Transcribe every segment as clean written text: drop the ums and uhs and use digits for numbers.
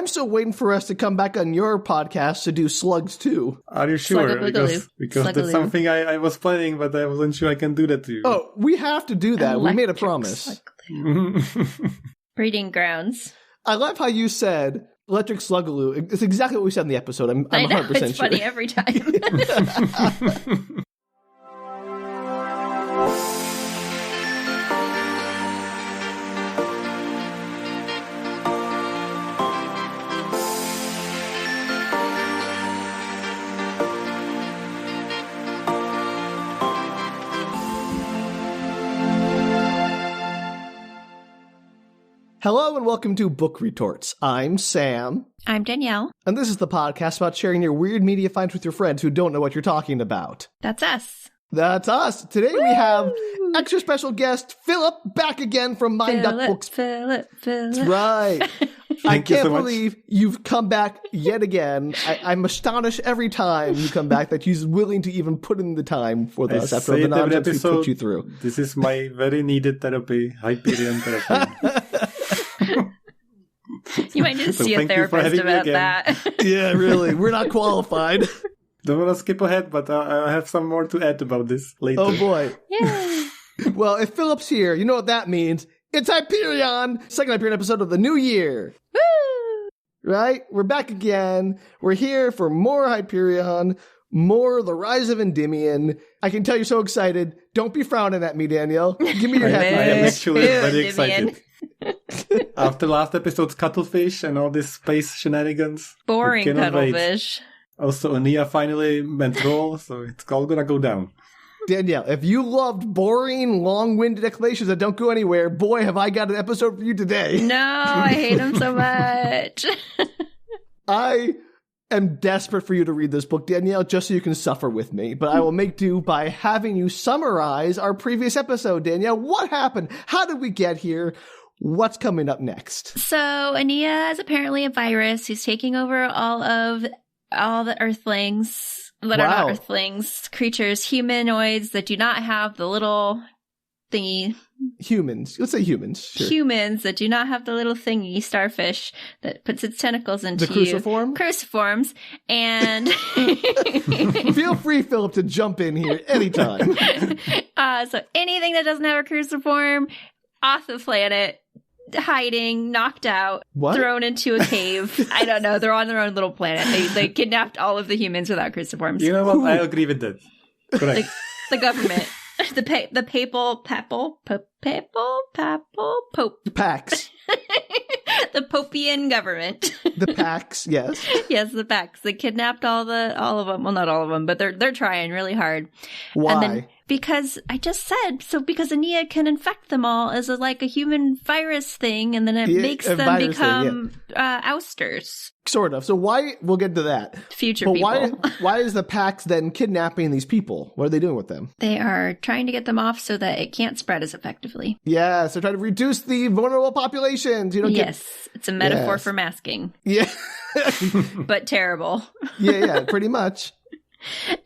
I'm still waiting for us to come back on your podcast to do slugs too. Are you sure? Because that's something I was planning, but I wasn't sure I can do that to you. Oh, we have to do that. We made a promise. Breeding grounds. I love how you said electric slugaloo. It's exactly what we said in the episode. I'm 100% sure. It's funny every time. Hello and welcome to Book Retorts. I'm Sam. I'm Danielle. And this is the podcast about sharing your weird media finds with your friends who don't know what you're talking about. That's us. That's us. Today we have extra special guest Filip back again from Mind Duck Books. Filip. That's right. I can't believe you've come back yet again. I'm astonished every time you come back that you're willing to even put in the time for us after the nonsense we put you through. This is my very needed therapy, Hyperion therapy. You might need to see a therapist about that. Yeah, really. We're not qualified. Don't want to skip ahead, but I have some more to add about this later. Oh, boy. Yeah. Well, if Filip's here, you know what that means. It's Hyperion! Second Hyperion episode of the new year. Woo! Right? We're back again. We're here for more Hyperion, more The Rise of Endymion. I can tell you're so excited. Don't be frowning at me, Danielle. Give me your happy I am face. actually very excited. After last episode's cuttlefish and all this space shenanigans. Boring cuttlefish. Also, Aenea finally met Raul, so it's all gonna go down. Danielle, if you loved boring, long-winded explanations that don't go anywhere, boy, have I got an episode for you today. No, I hate them so much. I am desperate for you to read this book, Danielle, just so you can suffer with me. But I will make do by having you summarize our previous episode, Danielle. What happened? How did we get here? What's coming up next? So, Aenea is apparently a virus who's taking over all the Earthlings that are not Earthlings, creatures, humanoids that do not have the little thingy. Humans. Let's say humans. Sure. Humans that do not have the little thingy, starfish, that puts its tentacles into the cruciform? Cruciforms. And feel free, Filip, to jump in here anytime. So anything that doesn't have a cruciform, off the planet, hiding, knocked out, thrown into a cave. I don't know. They're on their own little planet. They kidnapped all of the humans without cruciforms. You know what? I agree with that. Correct. The government. The Pope. The Pax. The Popian government. The Pax, yes. Yes, the Pax. They kidnapped all of them. Well, not all of them, but they're trying really hard. Why? And then, because I just said, because Aenea can infect them all as a human virus thing, and then it makes them become ousters. Sort of. So why, we'll get to that. Future people. Why is the Pax then kidnapping these people? What are they doing with them? They are trying to get them off so that it can't spread as effectively. Yes, they're trying to reduce the vulnerable populations. Yes, it's a metaphor for masking. Yeah. But terrible. Yeah, pretty much.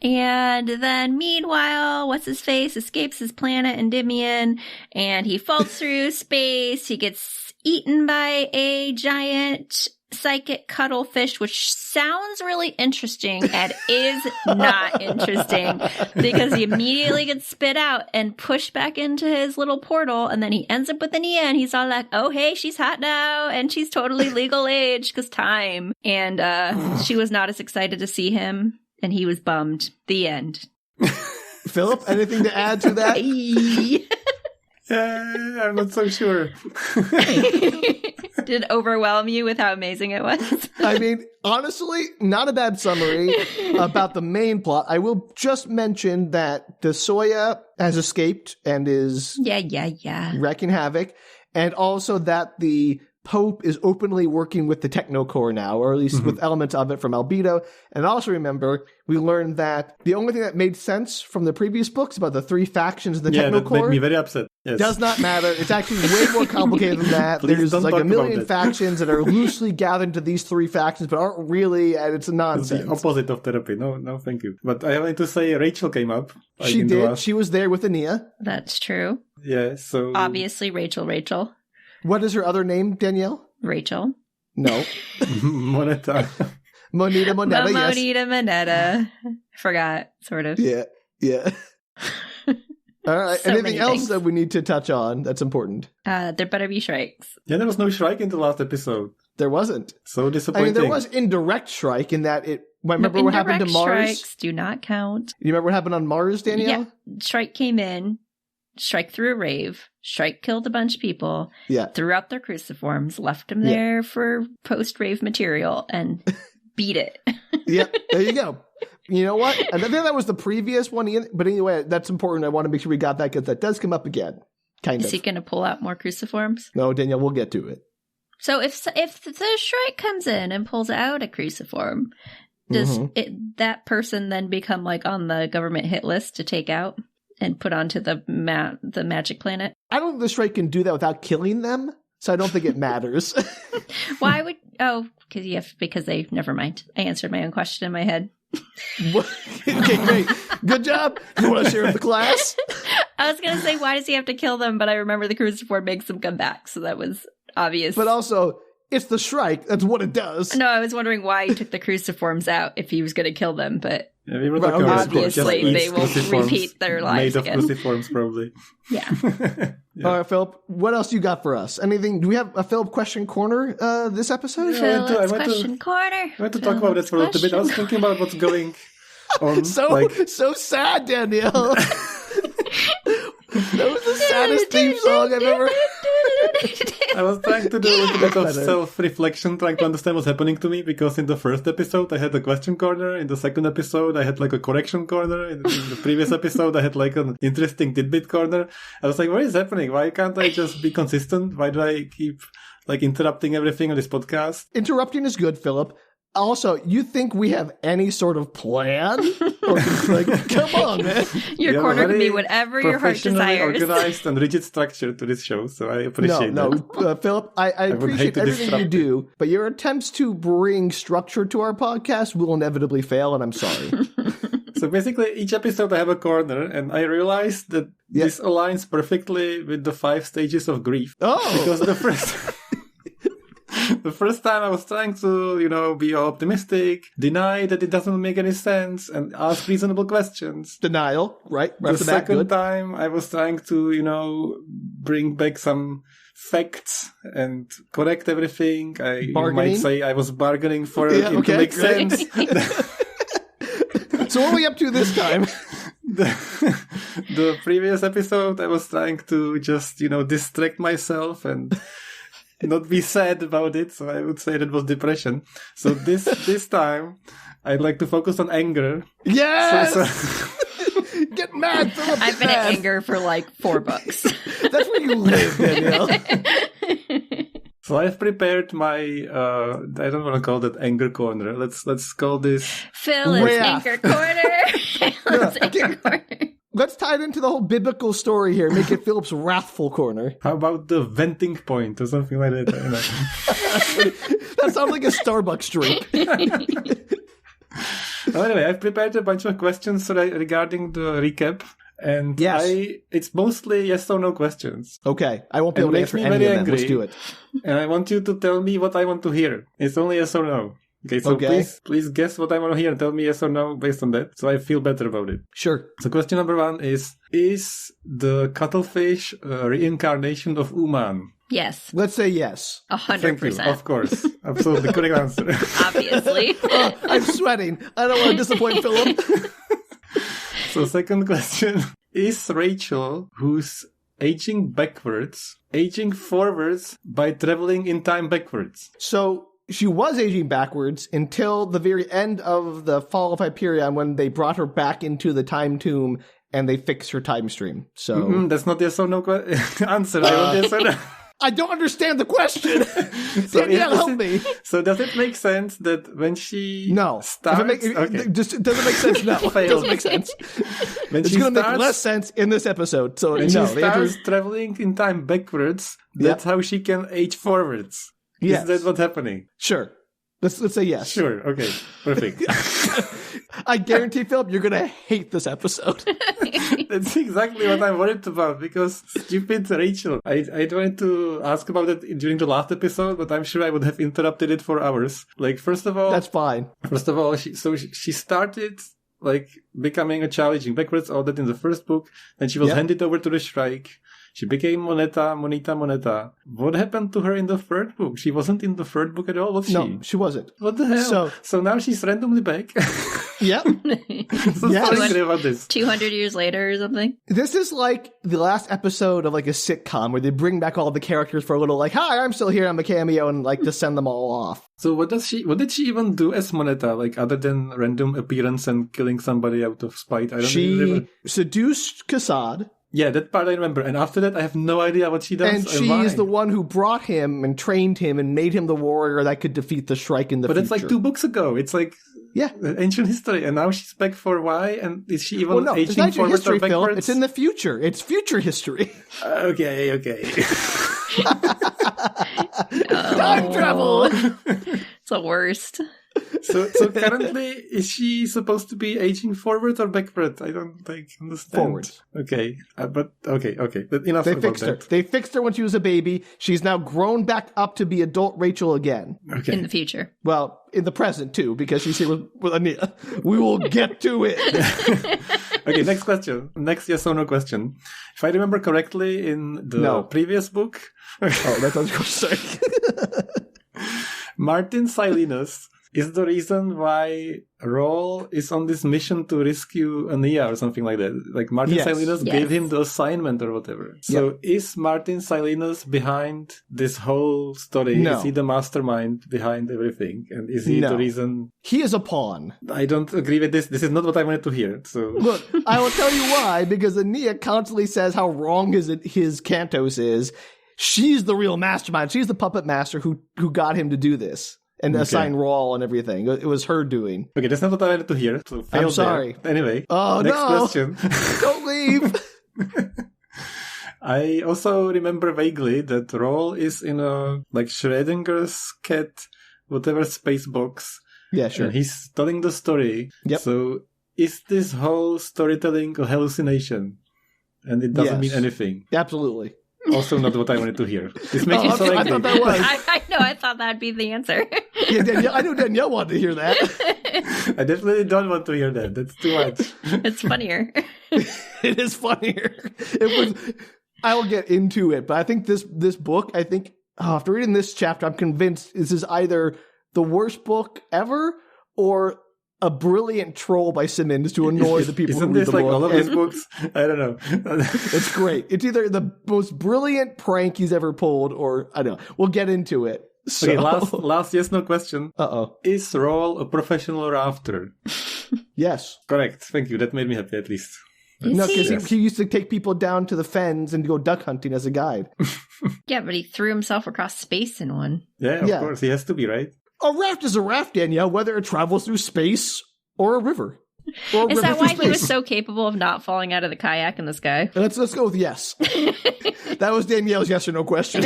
And then meanwhile, what's-his-face escapes his planet, Endymion, and he falls through space. He gets eaten by a giant psychic cuttlefish, which sounds really interesting and is not interesting because he immediately gets spit out and pushed back into his little portal, and then he ends up with Aenea, and he's all like, oh, hey, she's hot now, and she's totally legal age because time. And she was not as excited to see him, and he was bummed. The end. Philip, anything to add to that? I'm not so sure. Did it overwhelm you with how amazing it was? I mean, honestly, not a bad summary about the main plot. I will just mention that the Soya has escaped and is wreaking havoc, and also that the Pope is openly working with the Technocore now, or at least with elements of it from Albedo. And also remember, we learned that the only thing that made sense from the previous books about the three factions of the Technocore that made me very upset. Yes. Does not matter. It's actually way more complicated than that. There's like a million factions that are loosely gathered to these three factions, but aren't really, and it's nonsense. It's the opposite of therapy. No, thank you. But I wanted to say Rachel came up. She did. She was there with Aenea. That's true. Yeah, so... Obviously, Rachel. What is her other name, Danielle? Rachel. No. Moneta. Moneta, yes. Moneta, Moneta. Forgot, sort of. Yeah. All right. So anything else things that we need to touch on that's important? There better be Shrikes. Yeah, there was no Shrike in the last episode. There wasn't. So disappointing. There was indirect Shrike in that it... Remember what happened to Mars? Shrikes do not count. You remember what happened on Mars, Danielle? Yeah. Shrike came in. Shrike threw a rave. Shrike killed a bunch of people. Yeah. Threw out their cruciforms. Left them there for post-rave material and beat it. Yeah. There you go. You know what? I think that was the previous one. But anyway, that's important. I want to make sure we got that because that does come up again. Is he going to pull out more cruciforms? No, Danielle, we'll get to it. So if the Shrike comes in and pulls out a cruciform, does that person then become like on the government hit list to take out and put onto the magic planet? I don't think the Shrike can do that without killing them, so I don't think it matters. Why would... Oh, because they... Never mind. I answered my own question in my head. Okay, great. Good job. You want to share with the class? I was going to say, why does he have to kill them? But I remember the cruciform makes them come back, so that was obvious. But also... It's the Shrike. That's what it does. No, I was wondering why he took the cruciforms out if he was going to kill them, but obviously they will repeat their lives again. Made of cruciforms, probably. Yeah. All right, Philip, what else you got for us? Anything? Do we have a Philip question corner this episode? Philip's question corner. I want to talk about this for a little bit. I was thinking about what's going on. So sad, Danielle. That was the saddest theme song I've ever... I was trying to do a little bit of self-reflection, trying to understand what's happening to me, because in the first episode I had a question corner, in the second episode I had like a correction corner, in the previous episode I had like an interesting tidbit corner. I was like, what is happening? Why can't I just be consistent? Why do I keep like interrupting everything on this podcast? Interrupting is good, Philip. Also, you think we have any sort of plan? Or, like, come on, man. Your corner can be whatever your heart desires. Organized and rigid structure to this show, so I appreciate that. Philip, I appreciate everything you do, but your attempts to bring structure to our podcast will inevitably fail, and I'm sorry. So basically, each episode I have a corner, and I realized that this aligns perfectly with the 5 stages of grief. Oh! Because the first time I was trying to, be optimistic, deny that it doesn't make any sense, and ask reasonable questions. Denial, right? The second time I was trying to, bring back some facts and correct everything. You might say I was bargaining for it to make sense. So what are we up to this time? The previous episode, I was trying to just, distract myself and... not be sad about it, so I would say that was depression. So this time, I'd like to focus on anger. Yes! Get mad, Philip! I've been in anger for like 4 books. That's where you live, Danielle. So I've prepared my, I don't want to call that anger corner. Let's call this... Philip's anger corner. Philip's anger corner. Let's tie it into the whole biblical story here. Make it Philip's wrathful corner. How about the venting point or something like that? That sounds like a Starbucks drink. Anyway, I've prepared a bunch of questions regarding the recap. And it's mostly yes or no questions. Okay. I won't be able to answer any of them. Let's do it. And I want you to tell me what I want to hear. It's only yes or no. Okay, so please guess what I want to hear and tell me yes or no based on that, so I feel better about it. Sure. So question number 1 is the cuttlefish a reincarnation of Uman? Yes. Let's say yes. 100%. Thank you. Of course. Absolutely correct answer. Obviously. I'm sweating. I don't want to disappoint Philip. So second question. Is Rachel, who's aging backwards, aging forwards by traveling in time backwards? So... she was aging backwards until the very end of the Fall of Hyperion when they brought her back into the time tomb and they fixed her time stream. So that's not yes or no answer. I want yes or no. I don't understand the question. Danielle, help me. So does it make sense that when she starts... Just doesn't make sense, no. It doesn't make sense. It's going to make less sense in this episode. So when she starts traveling in time backwards, that's how she can age forwards. Yes. Is that what's happening? Sure. Let's say yes. Sure. Okay. Perfect. I guarantee, Filip, you're going to hate this episode. That's exactly what I'm worried about, because stupid Rachel. I tried to ask about it during the last episode, but I'm sure I would have interrupted it for hours. Like, first of all... That's fine. First of all, she started... like becoming a child, aging backwards, all that in the first book. Then she was handed over to the Shrike. She became Moneta. What happened to her in the third book? She wasn't in the third book at all, was she? No, she wasn't. What the hell? So now she's randomly back. Yep. So sorry about this. 200 years later or something. This is like the last episode of like a sitcom where they bring back all the characters for a little like, hi, I'm still here, I'm a cameo, and like to send them all off. So what did she even do as Moneta, like other than random appearance and killing somebody out of spite? I don't She seduced Cassad. Yeah, that part I remember. And after that, I have no idea what she does. And she's the one who brought him and trained him and made him the warrior that could defeat the Shrike in the future. But it's like 2 books ago. It's like ancient history. And now she's back for why? And is she even aging forward history, or backwards? Phil. It's in the future. It's future history. Okay. Time travel! It's the worst. So currently, is she supposed to be aging forward or backward? I don't understand. Forward. Okay, but okay. But enough They fixed her. They fixed her when she was a baby. She's now grown back up to be adult Rachel again. Okay. In the future. Well, in the present too, because she's here with Aenea. We will get to it. Okay, next question. Next yes or no question. If I remember correctly, in the previous book... Oh, that's what I was going to say. Martin Silenus is the reason why Raul is on this mission to rescue Aenea or something like that. Like Martin Silenus gave him the assignment or whatever. So is Martin Silenus behind this whole story? No. Is he the mastermind behind everything? And is he the reason? He is a pawn. I don't agree with this. This is not what I wanted to hear. So look, I will tell you why. Because Aenea constantly says how wrong his Cantos is. She's the real mastermind. She's the puppet master who got him to do this. And assign Raul and everything. It was her doing. Okay, that's not what I wanted to hear. So I'm sorry. There. Anyway, next question. Don't leave. I also remember vaguely that Raul is in a like Schrodinger's cat, whatever space box. Yeah, sure. And he's telling the story. Yep. So is this whole storytelling a hallucination? And it doesn't mean anything. Absolutely. Also not what I wanted to hear. This makes me so angry. I thought that was. I know, I thought that'd be the answer. Yeah, Danielle, I knew Danielle wanted to hear that. I definitely don't want to hear that. That's too much. It's funnier. It is funnier. I will get into it, but I think this book, after reading this chapter, I'm convinced this is either the worst book ever or a brilliant troll by Simmons to annoy the people who read the book. Isn't this like all of his books? I don't know. It's great. It's either the most brilliant prank he's ever pulled or, I don't know. We'll get into it. So. Okay, last yes, no question. Uh-oh. Is Raul a professional rafter? Yes. Correct. Thank you. That made me happy at least. No, because he used to take people down to the fens and go duck hunting as a guide. Yeah, but he threw himself across space in one. Yeah, of course. He has to be, right? A raft is a raft, Danielle, whether it travels through space or a river. Is that why he was so capable of not falling out of the kayak in the sky? Let's go with yes. That was Danielle's yes or no question.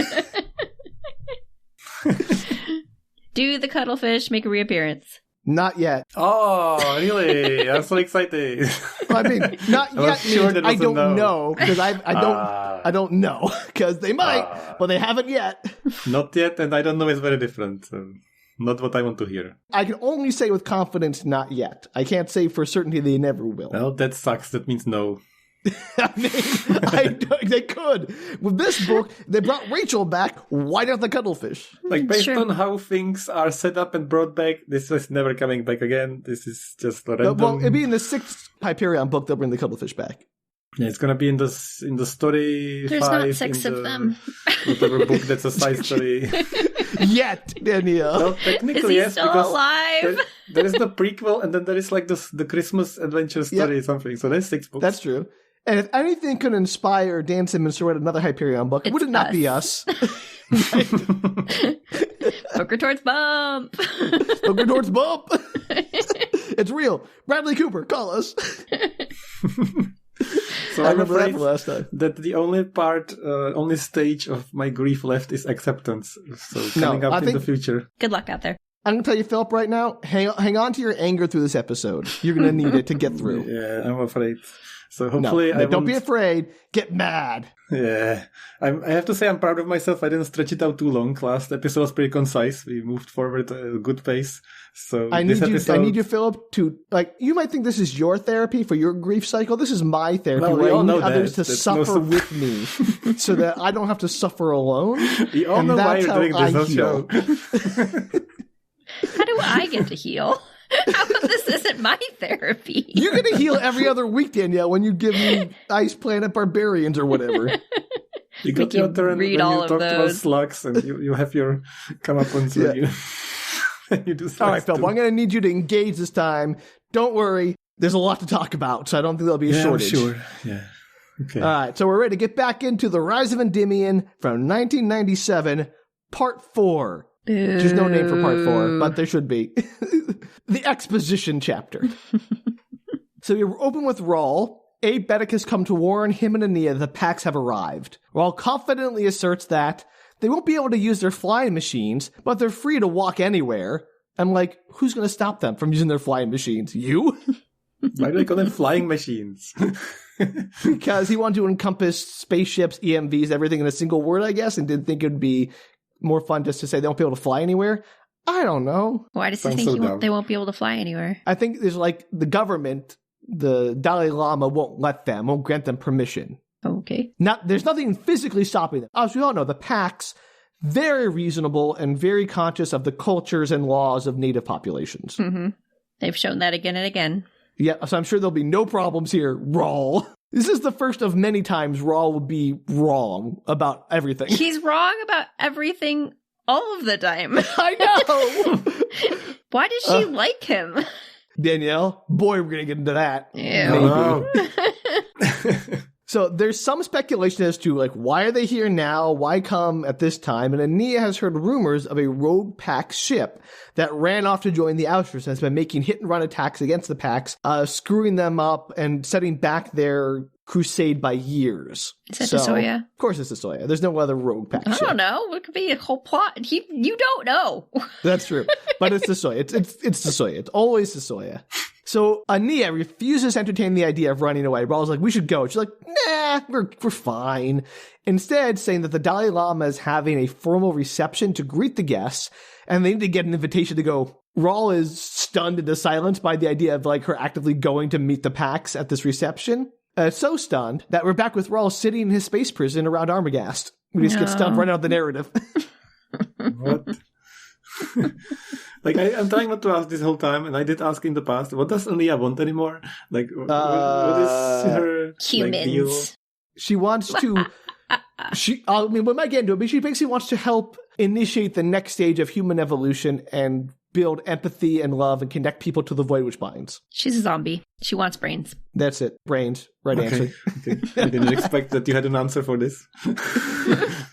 Do the cuttlefish make a reappearance? Not yet. Oh, really? I'm so excited. I mean, not yet means I don't know because I don't know because they might, but they haven't yet. Not yet, and I don't know is very different. Not what I want to hear. I can only say with confidence, not yet. I can't say for certainty they never will. Well, that sucks. That means no. I mean, they could. With this book, they brought Rachel back. Why not the cuttlefish? Like, based on how things are set up and brought back, this is never coming back again. This is just a random... Well, it'd be in the 6th Hyperion book they'll bring the cuttlefish back. Yeah, it's gonna be in the story. There's 5, not 6 of them. Whatever book that's a side story. Yet, Danielle. Well, technically, is he still alive? There is the prequel, and then there is like the Christmas adventure story, something. So there's 6 books. That's true. And if anything could inspire Dan Simmons to write another Hyperion book, would it not be us? Poker towards bump. Poker towards bump. It's real. Bradley Cooper, call us. So I I'm remember afraid that last time. that the only stage of my grief left is acceptance. So coming up in the future. Good luck out there. I'm going to tell you, Filip, right now, hang on to your anger through this episode. You're going to need it to get through. Yeah, I'm afraid. So hopefully don't be afraid. Get mad. Yeah. I have to say I'm proud of myself. I didn't stretch it out too long. Last episode was pretty concise. We moved forward at a good pace. So I need you, Filip, to, like, you might think this is your therapy for your grief cycle. This is my therapy. Well, where we all I need know others that. to suffer with me so that I don't have to suffer alone. We all know why you're doing this on show. How do I get to heal? How come this isn't my therapy? You're going to heal every other week, Danielle, when you give me Ice Planet Barbarians or whatever. You got your turn when you talked about slugs and you have your comeuppance when you do slugs. All right, Filip, I'm going to need you to engage this time. Don't worry. There's a lot to talk about, so I don't think there'll be a shortage. Sure. Yeah. Okay. All right, so we're ready to get back into The Rise of Endymion from 1997, Part 4. There's no name for Part 4, but there should be. The exposition chapter. So we open with Raul. Aebetic has come to warn him and Aenea that the Pax have arrived. Raul confidently asserts that they won't be able to use their flying machines, but they're free to walk anywhere. I'm like, who's going to stop them from using their flying machines? You? Why do they call them flying machines? Because he wanted to encompass spaceships, EMVs, everything in a single word, I guess, and didn't think it would be more fun just to say they won't be able to fly anywhere. I don't know. Why does he think they won't be able to fly anywhere? I think there's like the government, the Dalai Lama won't grant them permission. Okay. There's nothing physically stopping them. As we all know, the Pax, very reasonable and very conscious of the cultures and laws of native populations. Mm-hmm. They've shown that again and again. Yeah, so I'm sure there'll be no problems here, Raul. This is the first of many times Raul will be wrong about everything. He's wrong about everything all of the time. I know! Why does she like him? Danielle, boy, we're going to get into that. Yeah. So there's some speculation as to, like, why are they here now? Why come at this time? And Aenea has heard rumors of a rogue Pax ship that ran off to join the Outsters and has been making hit-and-run attacks against the Pax, screwing them up and setting back their crusade by years. Is that the Soya? Of course it's the Soya. There's no other rogue Pax ship. I don't know. It could be a whole plot. You don't know. That's true. But it's the Soya. It's the Soya. It's always the Soya. So Aenea refuses to entertain the idea of running away. Raul's like, we should go. She's like, nah, we're fine. Instead, saying that the Dalai Lama is having a formal reception to greet the guests, and they need to get an invitation to go. Raul is stunned into silence by the idea of, like, her actively going to meet the Pax at this reception. So stunned that we're back with Raul sitting in his space prison around Armagast. We just get stunned right out of the narrative. What? Like, I'm trying not to ask this whole time, and I did ask in the past, what does Aenea want anymore? Like, what is her humans? Like, deal? She wants to... we might get into it, but she basically wants to help initiate the next stage of human evolution and build empathy and love and connect people to the void which binds. She's a zombie. She wants brains. That's it. Brains. Right answer. Okay. I didn't expect that you had an answer for this.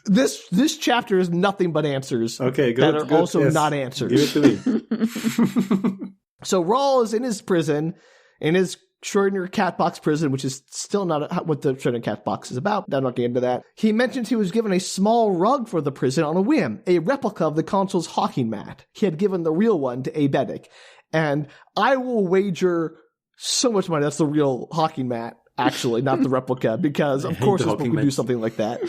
This chapter is nothing but answers. Okay, good. That are also not answers. Give it to me. So Raul is in his prison, in his Schrodinger cat box prison, which is still not what the Schrodinger cat box is about. I'm not getting into that. He mentions he was given a small rug for the prison on a whim, a replica of the consul's hawking mat. He had given the real one to Aebetic. And I will wager so much money that's the real hawking mat, actually, not the replica, because of course this book would do something like that.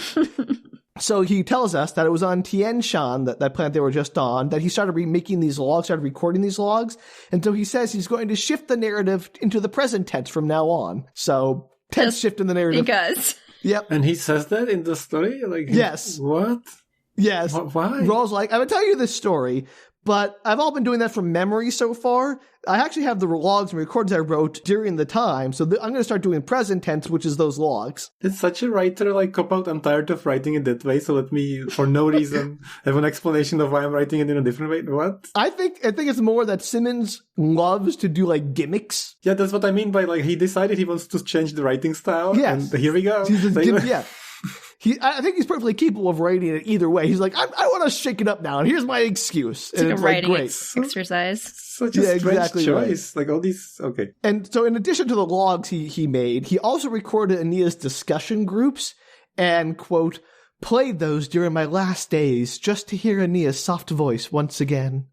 So he tells us that it was on Tien Shan, that planet they were just on, that he started remaking these logs, started recording these logs. And so he says he's going to shift the narrative into the present tense from now on. So tense shift in the narrative. Because. Yep. And he says that in the story? Like, yes. What? Yes. Why? Raul's like, I'm going to tell you this story, but I've all been doing that from memory so far. I actually have the logs and records I wrote during the time, so I'm going to start doing present tense, which is those logs. It's such a writer, like, cop-out. I'm tired of writing it that way, so let me, for no reason, have an explanation of why I'm writing it in a different way. What? I think it's more that Simmons loves to do, like, gimmicks. Yeah, that's what I mean by, like, he decided he wants to change the writing style. Yes. And here we go. Yeah. I think he's perfectly capable of writing it either way. He's like, I want to shake it up now, and here's my excuse. It's and like it's a writing great. exercise. Such a strange choice. Right. Like all these, okay. And so in addition to the logs he made, he also recorded Aenea's discussion groups and, quote, played those during my last days just to hear Aenea's soft voice once again.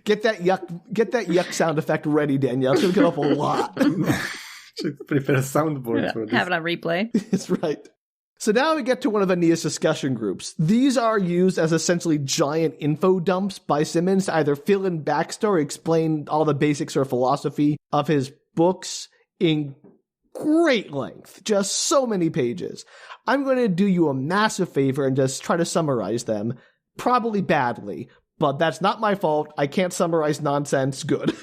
Get that yuck sound effect ready, Danielle. It's going to come up a lot. Should prepare a soundboard for this. Have it on replay. That's right. So now we get to one of Aenea's discussion groups. These are used as essentially giant info dumps by Simmons to either fill in backstory, explain all the basics or philosophy of his books in great length. Just so many pages. I'm going to do you a massive favor and just try to summarize them. Probably badly, but that's not my fault. I can't summarize nonsense good.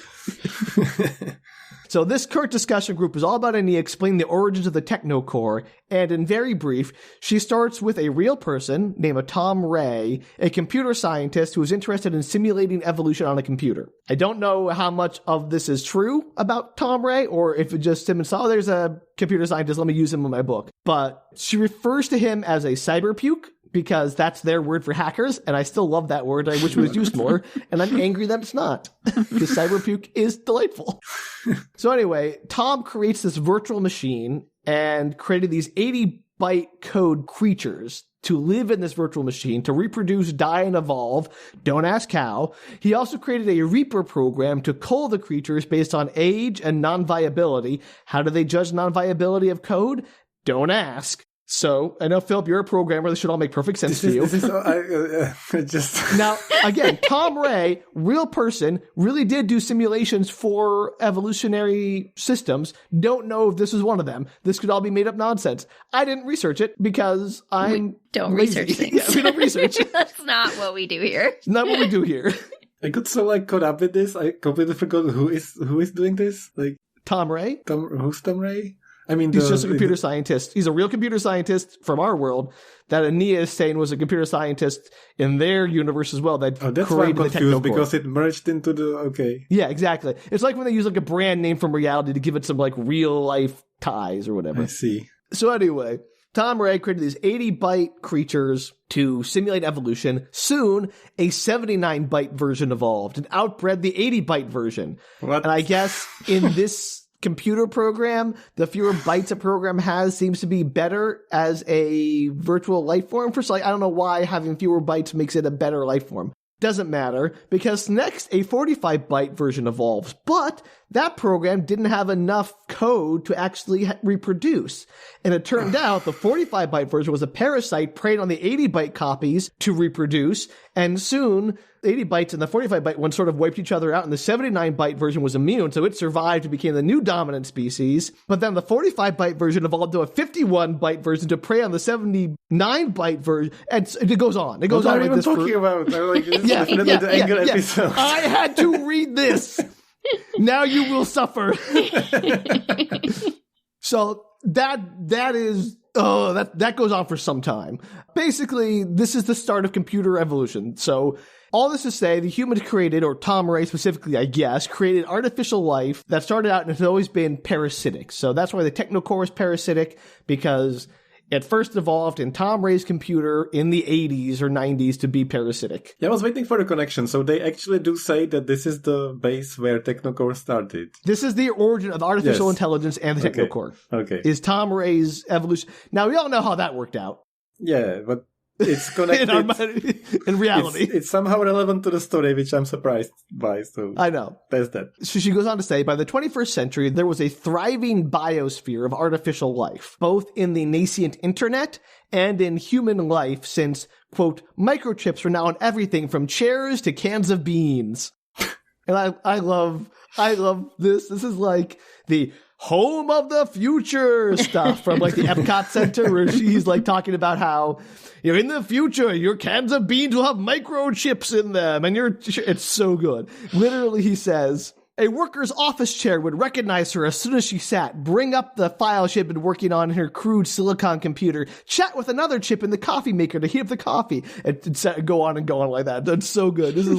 So this current discussion group is all about Aenea explaining the origins of the Technocore, and in very brief, she starts with a real person named Tom Ray, a computer scientist who is interested in simulating evolution on a computer. I don't know how much of this is true about Tom Ray, or if it just Simmons saw, there's a computer scientist, let me use him in my book. But she refers to him as a cyberpuke, because that's their word for hackers, and I still love that word. I wish it was used more, and I'm angry that it's not, because cyberpuke is delightful. So anyway, Tom creates this virtual machine and created these 80-byte code creatures to live in this virtual machine, to reproduce, die, and evolve. Don't ask how. He also created a Reaper program to cull the creatures based on age and non-viability. How do they judge non-viability of code? Don't ask. So, I know, Filip, you're a programmer. This should all make perfect sense to you. Now, again, Tom Ray, real person, really did do simulations for evolutionary systems. Don't know if this is one of them. This could all be made up nonsense. I didn't research it because we don't lazy. Research things. Yeah, we don't research. That's not what we do here. It's not what we do here. I got so caught up with this. I completely forgot who is doing this. Tom Ray? Who's Tom Ray? I mean, he's just a computer scientist. He's a real computer scientist from our world that Aenea is saying was a computer scientist in their universe as well. That's why I'm confused, because it merged into the... Okay. Yeah, exactly. It's like when they use a brand name from reality to give it some real life ties or whatever. I see. So anyway, Tom Ray created these 80-byte creatures to simulate evolution. Soon, a 79-byte version evolved and outbred the 80-byte version. What? And I guess in this computer program, the fewer bytes a program has seems to be better as a virtual life form. First, I don't know why having fewer bytes makes it a better life form. Doesn't matter, because next a 45-byte version evolves, but that program didn't have enough code to actually reproduce. And it turned out the 45-byte version was a parasite preying on the 80-byte copies to reproduce, and soon the 80 bytes and the 45-byte one sort of wiped each other out, and the 79-byte version was immune, so it survived and became the new dominant species. But then the 45-byte version evolved to a 51-byte version to prey on the 79-byte version, and it goes on. It goes on like this. What are you even talking about? This is definitely the anger episode. I had to read this. Now you will suffer. So that goes on for some time. Basically, this is the start of computer evolution. So all this to say, the humans created, or Tom Ray specifically, I guess, created artificial life that started out and has always been parasitic. So that's why the Technocore is parasitic, because it first evolved in Tom Ray's computer in the 80s or 90s to be parasitic. Yeah, I was waiting for the connection. So they actually do say that this is the base where Technocore started. This is the origin of artificial intelligence and the Technocore. Okay. Is Tom Ray's evolution. Now, we all know how that worked out. Yeah, but it's connected. in reality. It's somehow relevant to the story, which I'm surprised by. So I know. There's that. So she goes on to say, by the 21st century, there was a thriving biosphere of artificial life, both in the nascent internet and in human life, since, quote, microchips are now in everything from chairs to cans of beans. And I love this. This is like the home of the future stuff from the Epcot Center, where she's talking about how in the future your cans of beans will have microchips in them, and it's so good. Literally, he says, a worker's office chair would recognize her as soon as she sat, bring up the file she had been working on in her crude silicon computer, chat with another chip in the coffee maker to heat up the coffee, and go on like that. That's so good. This is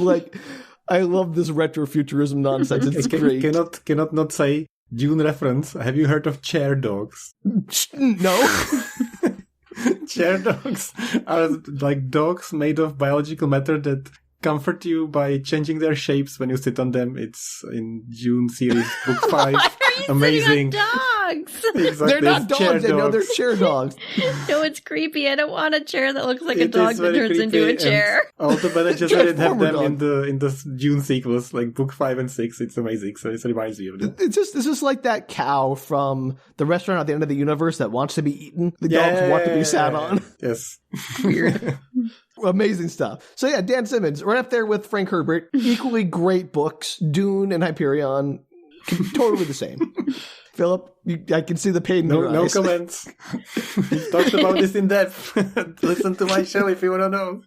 I love this retrofuturism nonsense. It's great. Cannot not say Dune reference. Have you heard of chair dogs? No. Chair dogs are dogs made of biological matter that comfort you by changing their shapes when you sit on them. It's in Dune series book 5. Why are you amazing. sitting on dogs. Exactly. They're not dogs, they're chair dogs. No, it's creepy. I don't want a chair that looks like a dog that turns into a chair. All the managers didn't have them in the June sequels, like book 5 and 6. It's amazing. So it reminds me of it. It's just like that cow from the restaurant at the end of the universe that wants to be eaten. The dogs want to be sat on. Yes. Weird. Amazing stuff. So yeah, Dan Simmons, right up there with Frank Herbert. Equally great books. Dune and Hyperion, totally the same. Philip, I can see the pain in your eyes. No comments. We've talked about this in depth. Listen to my show if you want to know.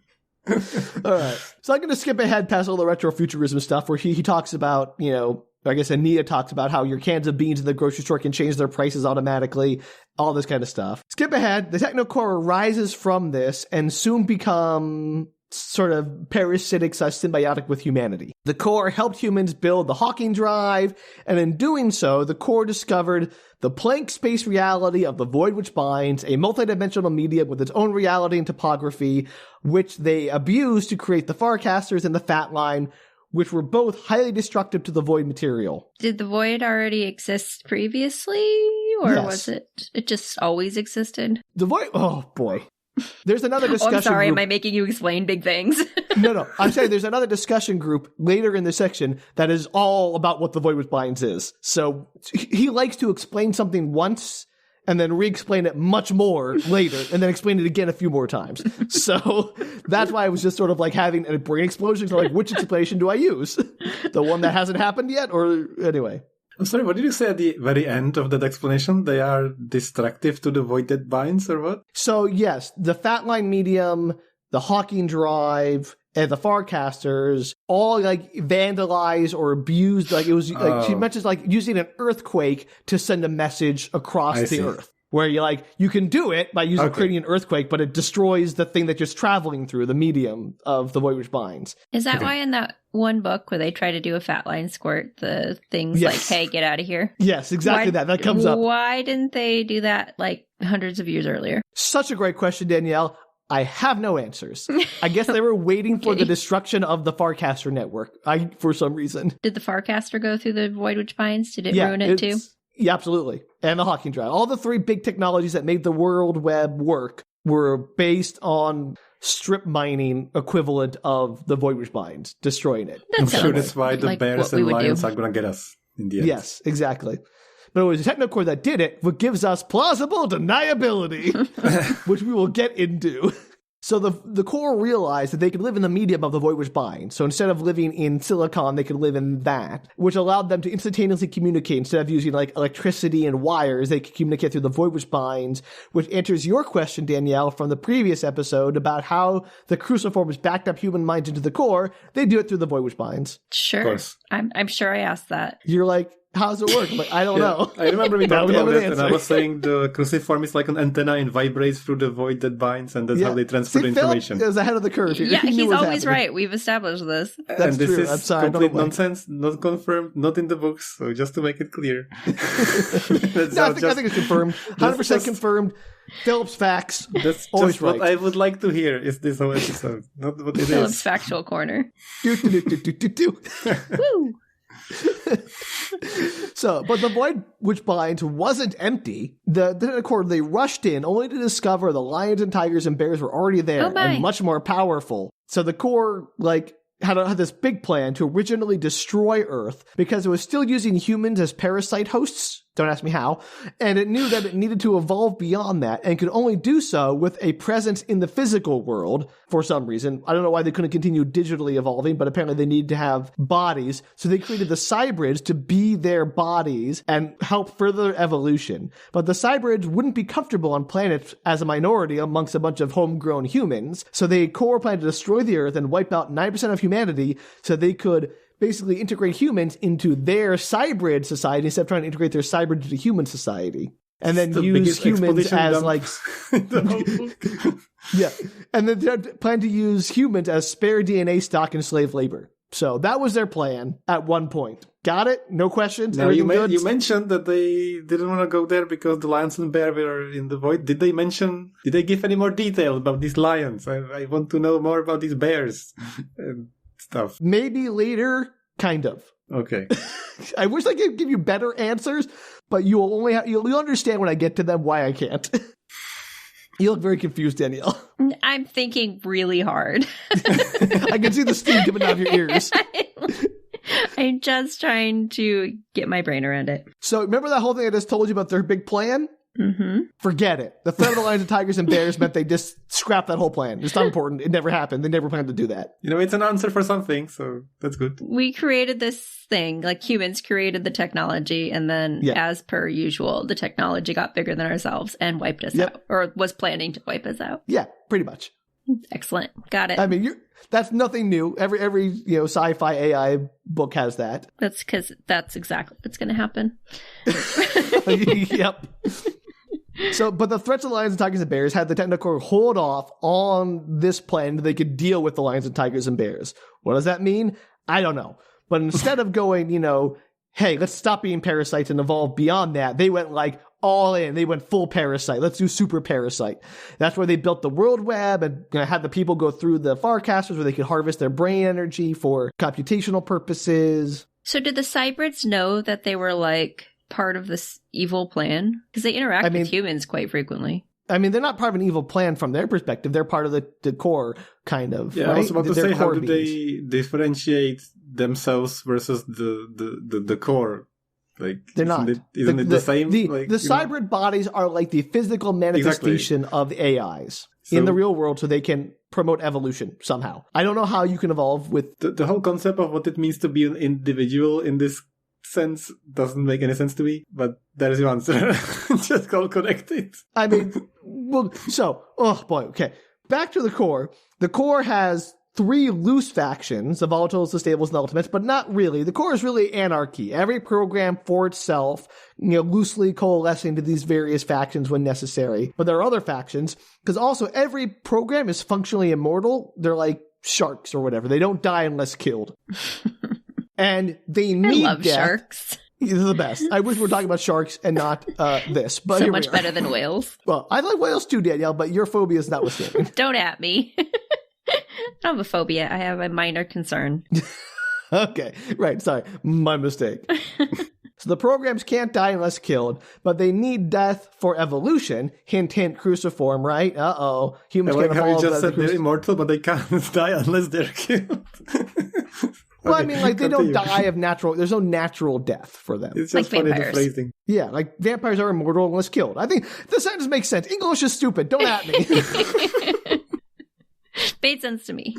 All right. So I'm going to skip ahead past all the retrofuturism stuff where he talks about, I guess Aenea talks about how your cans of beans in the grocery store can change their prices automatically, all this kind of stuff. Skip ahead. The Technocore arises from this and soon become sort of parasitic / symbiotic with humanity. The core helped humans build the Hawking drive, and in doing so, the core discovered the Planck space reality of the void which binds, a multidimensional medium with its own reality and topography, which they abused to create the Farcasters and the Fat Line, which were both highly destructive to the void material. Did the void already exist previously, or was it just always existed? The void, oh boy. There's another discussion I'm sorry, group. am I making you explain big things? No. I'm saying there's another discussion group later in the section that is all about what the void which binds is. So he likes to explain something once and then re-explain it much more later and then explain it again a few more times. So that's why I was just sort of like having a brain explosion. So like, which explanation do I use? The one that hasn't happened yet? Or anyway. I'm sorry, what did you say at the very end of that explanation? They are destructive to the void that binds, or what? So yes, the Fat Line medium, the Hawking drive, and the Farcasters all like vandalized or abused. Like it was like she mentions like using an earthquake to send a message across the earth. Where you can do it by creating an earthquake, but it destroys the thing that you're traveling through, the medium of the void which binds. Is that why in that one book where they try to do a Fat Line squirt, the thing's like, hey, get out of here? Yes, exactly that comes up. Why didn't they do that like hundreds of years earlier? Such a great question, Danielle. I have no answers. I guess they were waiting for the destruction of the Farcaster network, for some reason. Did the Farcaster go through the void which binds? Did it ruin it too? Yeah, absolutely. And the Hawking drive. All the 3 big technologies that made the world web work were based on strip mining equivalent of the void which binds, destroying it. I'm sure that's why the bears and lions are going to get us in the end. Yes, exactly. But it was the Technocore that did it, what gives us plausible deniability, which we will get into. So the core realized that they could live in the medium of the void which binds. So instead of living in silicon, they could live in that, which allowed them to instantaneously communicate. Instead of using like electricity and wires, they could communicate through the void which binds, which answers your question, Danielle, from the previous episode about how the cruciforms backed up human minds into the core. They do it through the void which binds. Sure. Of course. I'm sure I asked that. You're like, how does it work? I'm like, I don't know. I remember we talked about it, and I was saying the cruciform is like an antenna and vibrates through the void that binds, and that's how they transfer the information. Philip is ahead of the curve here. Yeah, he's always right. We've established this. That's this true. is complete nonsense, not confirmed, not in the books, so just to make it clear. I think it's confirmed. 100% confirmed. Philip's facts. That's always just right. What I would like to hear is this whole episode, not what it Philip's is. factual corner. Woo! So, but the void which binds wasn't empty. The Technocore, they rushed in only to discover the lions and tigers and bears were already there and much more powerful. So the core, had this big plan to originally destroy Earth because it was still using humans as parasite hosts. Don't ask me how. And it knew that it needed to evolve beyond that and could only do so with a presence in the physical world for some reason. I don't know why they couldn't continue digitally evolving, but apparently they needed to have bodies. So they created the cybrids to be their bodies and help further evolution. But the cybrids wouldn't be comfortable on planets as a minority amongst a bunch of homegrown humans. So they core planned to destroy the Earth and wipe out 90% of humanity so they could basically integrate humans into their cybrid society instead of trying to integrate their cybrid into human society. And then use humans as yeah. And then they plan to use humans as spare DNA stock and slave labor. So that was their plan at one point. Got it? No questions? Now you mentioned that they didn't want to go there because the lions and bear were in the void. Did they give any more detail about these lions? I want to know more about these bears and stuff. Maybe later, kind of. Okay. I wish I could give you better answers, but you'll understand when I get to them why I can't. You look very confused, Danielle. I'm thinking really hard. I can see the steam coming out of your ears. I'm just trying to get my brain around it. So remember that whole thing I just told you about their big plan? Mm-hmm. Forget it. The threat of the lions and tigers and bears meant they just scrapped that whole plan. It's not important. It never happened. They never planned to do that. It's an answer for something, so that's good. We created this thing, like humans created the technology, and then as per usual, the technology got bigger than ourselves and wiped us out, or was planning to wipe us out. Yeah, pretty much. Excellent. Got it. I mean, that's nothing new. Every sci-fi AI book has that. That's because that's exactly what's going to happen. Yep. So, but the threats of lions and tigers and bears had the technical hold off on this plan that they could deal with the lions and tigers and bears. What does that mean? I don't know. But instead of going, hey, let's stop being parasites and evolve beyond that, they went all in. They went full parasite. Let's do super parasite. That's where they built the world web and had the people go through the Farcasters where they could harvest their brain energy for computational purposes. So did the cybrids know that they were part of this evil plan? Because they interact with humans quite frequently. I mean, they're not part of an evil plan from their perspective. They're part of the core, kind of. Yeah, right? I was about to say, how do they differentiate themselves versus the core? They're not. Isn't it the same? The cybrid bodies are like the physical manifestation of the AIs in the real world, so they can promote evolution somehow. I don't know how you can evolve with... The whole concept of what it means to be an individual in this sense doesn't make any sense to me, but that is your answer. Just all connected. I mean, oh boy, okay. Back to the core. The core has 3 loose factions, the volatiles, the stables, and the ultimates, but not really. The core is really anarchy. Every program for itself, loosely coalescing to these various factions when necessary. But there are other factions, because also every program is functionally immortal. They're like sharks or whatever. They don't die unless killed. And they need I love death. Sharks. They're the best. I wish we were talking about sharks and not this. But so much better than whales. Well, I like whales too, Danielle, but your phobia is notwithstanding. Don't at me. I don't have a phobia. I have a minor concern. Okay. Right. Sorry. My mistake. So the programs can't die unless killed, but they need death for evolution. Hint, hint, cruciform, right? Uh-oh. Humans can't evolve. How you just said they're immortal, but they can't die unless they're killed. Well, I mean, they don't die of natural... There's no natural death for them. It's just funny the phrasing. Yeah, vampires are immortal unless killed. I think the sentence makes sense. English is stupid. Don't at me. Made sense to me.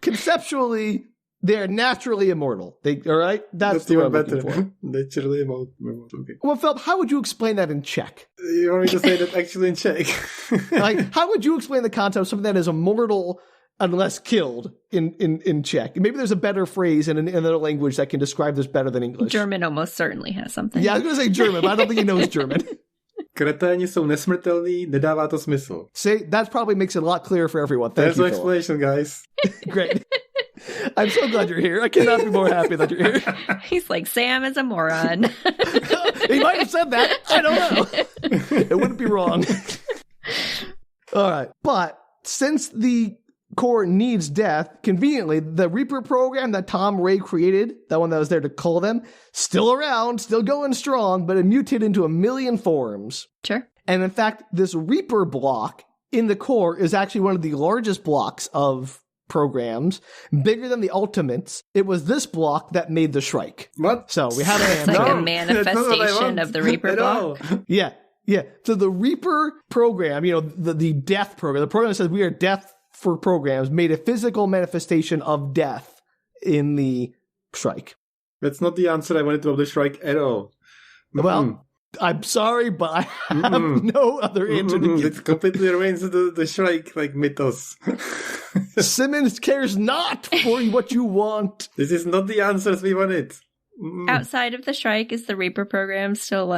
Conceptually, they're naturally immortal. All right? That's the word I'm looking for. Naturally immortal. Okay. Well, Filip, how would you explain that in Czech? You want me to say that actually in Czech? How would you explain the concept of something that is immortal unless killed in Czech? Maybe there's a better phrase in another language that can describe this better than English. German almost certainly has something. Yeah, I was going to say German, but I don't think he knows German. Kreténi jsou nesmrtelní, nedává to smysl. See, that probably makes it a lot clearer for everyone. There's no explanation, guys. Great. I'm so glad you're here. I cannot be more happy that you're here. He's like, Sam is a moron. He might have said that. I don't know. It wouldn't be wrong. All right. But since the core needs death, conveniently, the Reaper program that Tom Ray created, that one that was there to cull them, still around, still going strong, but it mutated into 1 million forms. Sure. And in fact, this Reaper block in the core is actually one of the largest blocks of programs, bigger than the Ultimates. It was this block that made the Shrike. What? So we have a manifestation of the Reaper block. Yeah. So the Reaper program, the death program, the program that says we are death for programs, made a physical manifestation of death in the Shrike. That's not the answer I wanted to of the Shrike at all. Well, I'm sorry, but I have no other answer to give. It completely ruins the Shrike mythos. Simmons cares not for what you want. This is not the answers we wanted. Outside of the Shrike, is the Reaper program still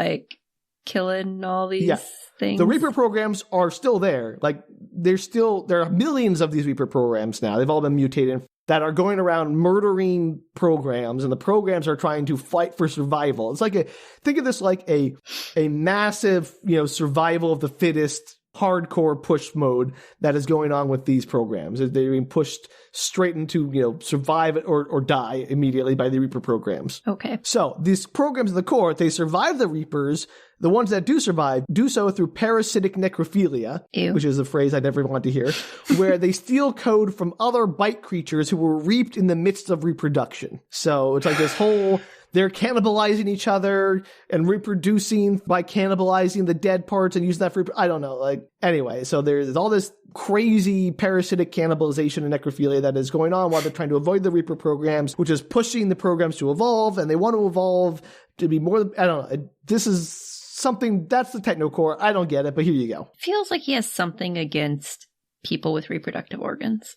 killing all these things? The Reaper programs are still there. There are millions of these Reaper programs now. They've all been mutated that are going around murdering programs, and the programs are trying to fight for survival. It's think of this like a massive, survival of the fittest hardcore push mode that is going on with these programs. They're being pushed straight into, survive or die immediately by the Reaper programs. Okay. So these programs in the core, they survive the Reapers. The ones that do survive do so through parasitic necrophilia, which is a phrase I never want to hear, where they steal code from other bite creatures who were reaped in the midst of reproduction. So it's like this whole, they're cannibalizing each other and reproducing by cannibalizing the dead parts and using that for, I don't know. Anyway, so there's all this crazy parasitic cannibalization and necrophilia that is going on while they're trying to avoid the Reaper programs, which is pushing the programs to evolve, and they want to evolve to be more, I don't know. This is something, that's the technocore. I don't get it, but here you go. Feels like he has something against people with reproductive organs.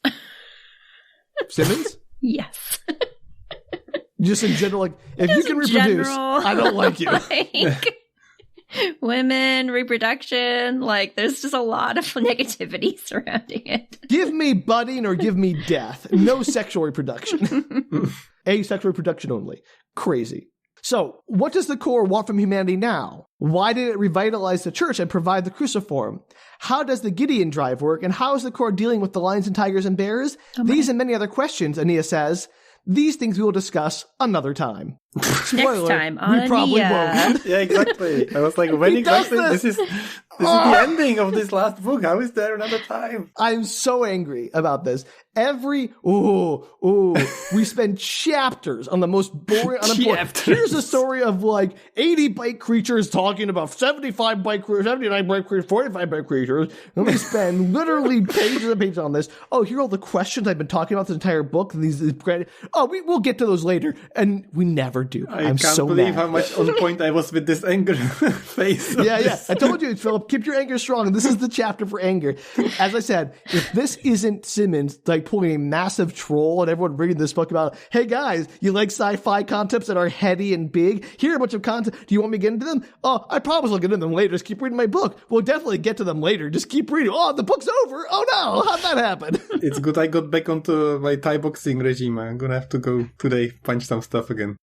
Simmons? Yes. Just in general, if you can reproduce, I don't like you. Women, reproduction, there's just a lot of negativity surrounding it. Give me budding or give me death. No sexual reproduction. Asexual reproduction only. Crazy. So, what does the core want from humanity now? Why did it revitalize the church and provide the cruciform? How does the Gideon drive work? And how is the core dealing with the lions and tigers and bears? These and many other questions, Aenea says. These things we will discuss another time. Spoiler, next time on we probably Aenea. won't. Yeah, exactly. I was like, when exactly? This is the ending of this last book. How is there another time? I'm so angry about this. We spend chapters on the most boring, unimportant. Here's a story of 80 bite creatures talking about 75 bite creatures, 79 bite creatures, 45 bite creatures. And we spend literally pages and pages on this. Oh, here are all the questions I've been talking about this entire book. And we'll get to those later. And we never do. I can't so believe mad. how much on point I was with this anger face. Yeah. I told you, Philip, keep your anger strong. This is the chapter for anger. As I said, if this isn't Simmons, pulling a massive troll and everyone reading this book about, hey guys, you like sci-fi concepts that are heady and big? Here are a bunch of content. Do you want me to get into them? Oh, I promise I'll get into them later. Just keep reading my book. We'll definitely get to them later. Just keep reading. Oh, the book's over. Oh no, how'd that happen? It's good I got back onto my Thai boxing regime. I'm gonna have to go today, punch some stuff again.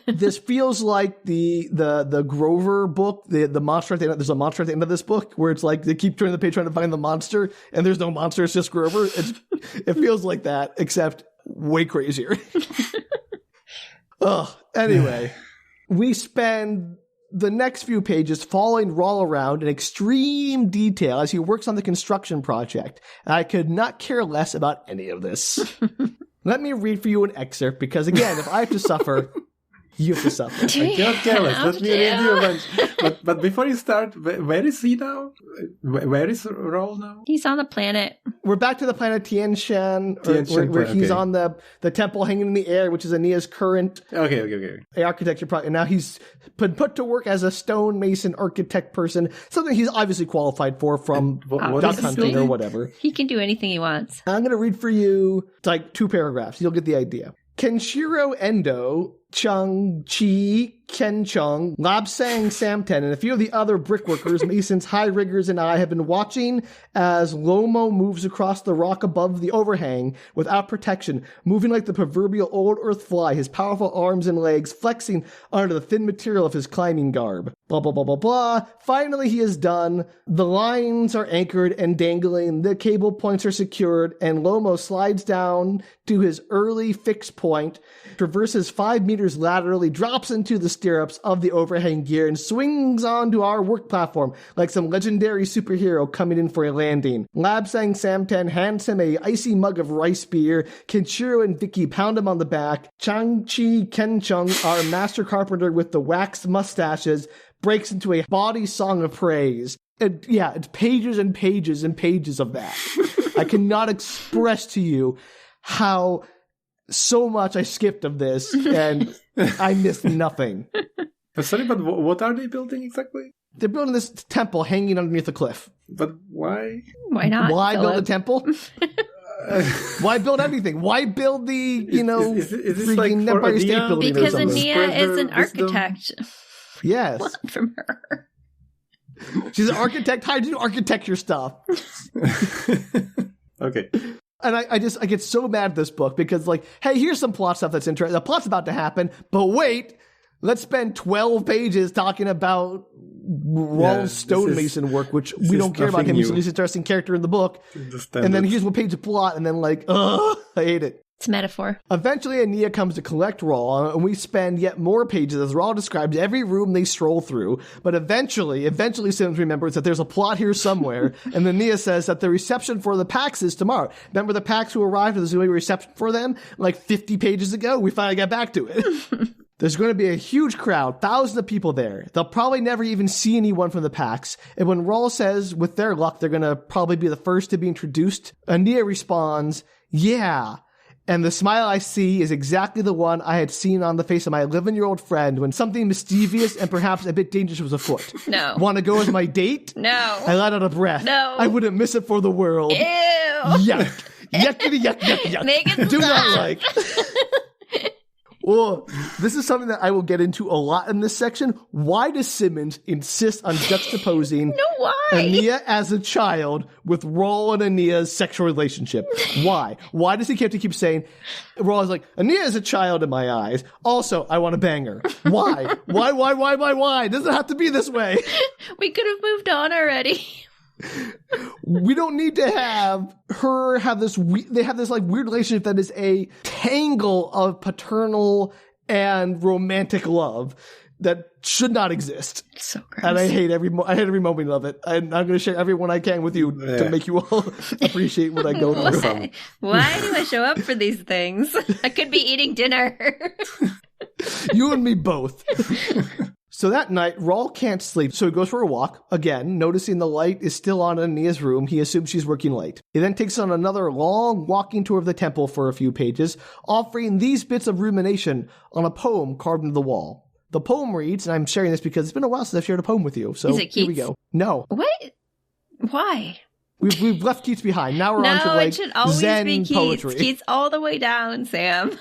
This feels like the Grover book, the monster at the end. There's a monster at the end of this book where it's they keep turning the page trying to find the monster, and there's no monster. It's just Grover. It feels like that, except way crazier. Anyway, we spend the next few pages following Raul around in extreme detail as he works on the construction project. And I could not care less about any of this. Let me read for you an excerpt, because again, if I have to suffer, you have to suffer. I cannot care less. Let me read you a bunch. But before you start, where is he now? Where is Raul now? He's on the planet. We're back to the planet Tien Shan, where he's on the temple hanging in the air, which is Aenea's current architecture project. And now he's been put to work as a stonemason architect person, something he's obviously qualified for from duck hunting or whatever. He can do anything he wants. I'm going to read for you 2 paragraphs. You'll get the idea. Kenshiro Endo, Chung Chi, Ken Chung, Labsang Samten, and a few of the other brickworkers, masons, high riggers, and I have been watching as Lomo moves across the rock above the overhang without protection, moving like the proverbial old earth fly, his powerful arms and legs flexing under the thin material of his climbing garb. Blah, blah, blah, blah, blah. Finally, he is done. The lines are anchored and dangling. The cable points are secured, and Lomo slides down to his early fixed point, traverses 5 meters laterally, drops into the stirrups of the overhang gear, and swings onto our work platform like some legendary superhero coming in for a landing. Labsang Samten hands him a icy mug of rice beer. Kenshiro and Vicky pound him on the back. Chang-Chi Kenchung, our master carpenter with the waxed mustaches, breaks into a bawdy song of praise. It's pages and pages and pages of that. I cannot express to you how so much I skipped of this, and I missed nothing. Sorry, but what are they building exactly? They're building this temple hanging underneath a cliff. But why? Why not? Why build a temple? Why build anything? Why build the, is this freaking Empire State Building because or something? Aenea is an architect. Yes. What from her? She's an architect. How do you do architecture stuff? Okay. And I get so mad at this book because, hey, here's some plot stuff that's interesting. The plot's about to happen, but wait, let's spend 12 pages talking about Raul's stonemason work, which we don't care about him. He's the least interesting character in the book. And then here's one page of plot, and then like, I hate it. It's a metaphor. Eventually, Aenea comes to collect Raul, and we spend yet more pages as Raul describes every room they stroll through. But eventually Simmons remembers that there's a plot here somewhere, and Aenea says that the reception for the Pax is tomorrow. Remember the Pax who arrived, there's going to be a reception for them like 50 pages ago? We finally got back to it. There's going to be a huge crowd, thousands of people there. They'll probably never even see anyone from the Pax. And when Raul says, with their luck, they're going to probably be the first to be introduced, Aenea responds, yeah. And the smile I see is exactly the one I had seen on the face of my 11-year-old friend when something mischievous and perhaps a bit dangerous was afoot. No. Want to go as my date? No. I let out a breath. No. I wouldn't miss it for the world. Ew. Yuck. Yuckity yuck yuck yuck. Make it Do stop. not like. Oh, this is something that I will get into a lot in this section. Why does Simmons insist on juxtaposing why? Aenea as a child with Raul and Aenea's sexual relationship? Why? Why does he have to keep saying, Raul is like, Aenea is a child in my eyes. Also, I want to bang her. Why? Why? Does it have to be this way? We could have moved on already. We don't need to have her have this, they have this like weird relationship that is a tangle of paternal and romantic love that should not exist. It's so gross. And I hate every moment of it. I'm going to share every one I can with you to make you all appreciate what I go through. Why do I show up for these things? I could be eating dinner. You and me both. So that night, Raul can't sleep, so he goes for a walk. Again, noticing the light is still on in Aenea's room, he assumes she's working late. He then takes on another long walking tour of the temple for a few pages, offering these bits of rumination on a poem carved into the wall. The poem reads, and I'm sharing this because it's been a while since I've shared a poem with you, so is it Keats? Here we go. No. What? Why? We've left Keats behind. Now we're on to like it should always Zen be Keats. poetry. Keats all the way down, Sam.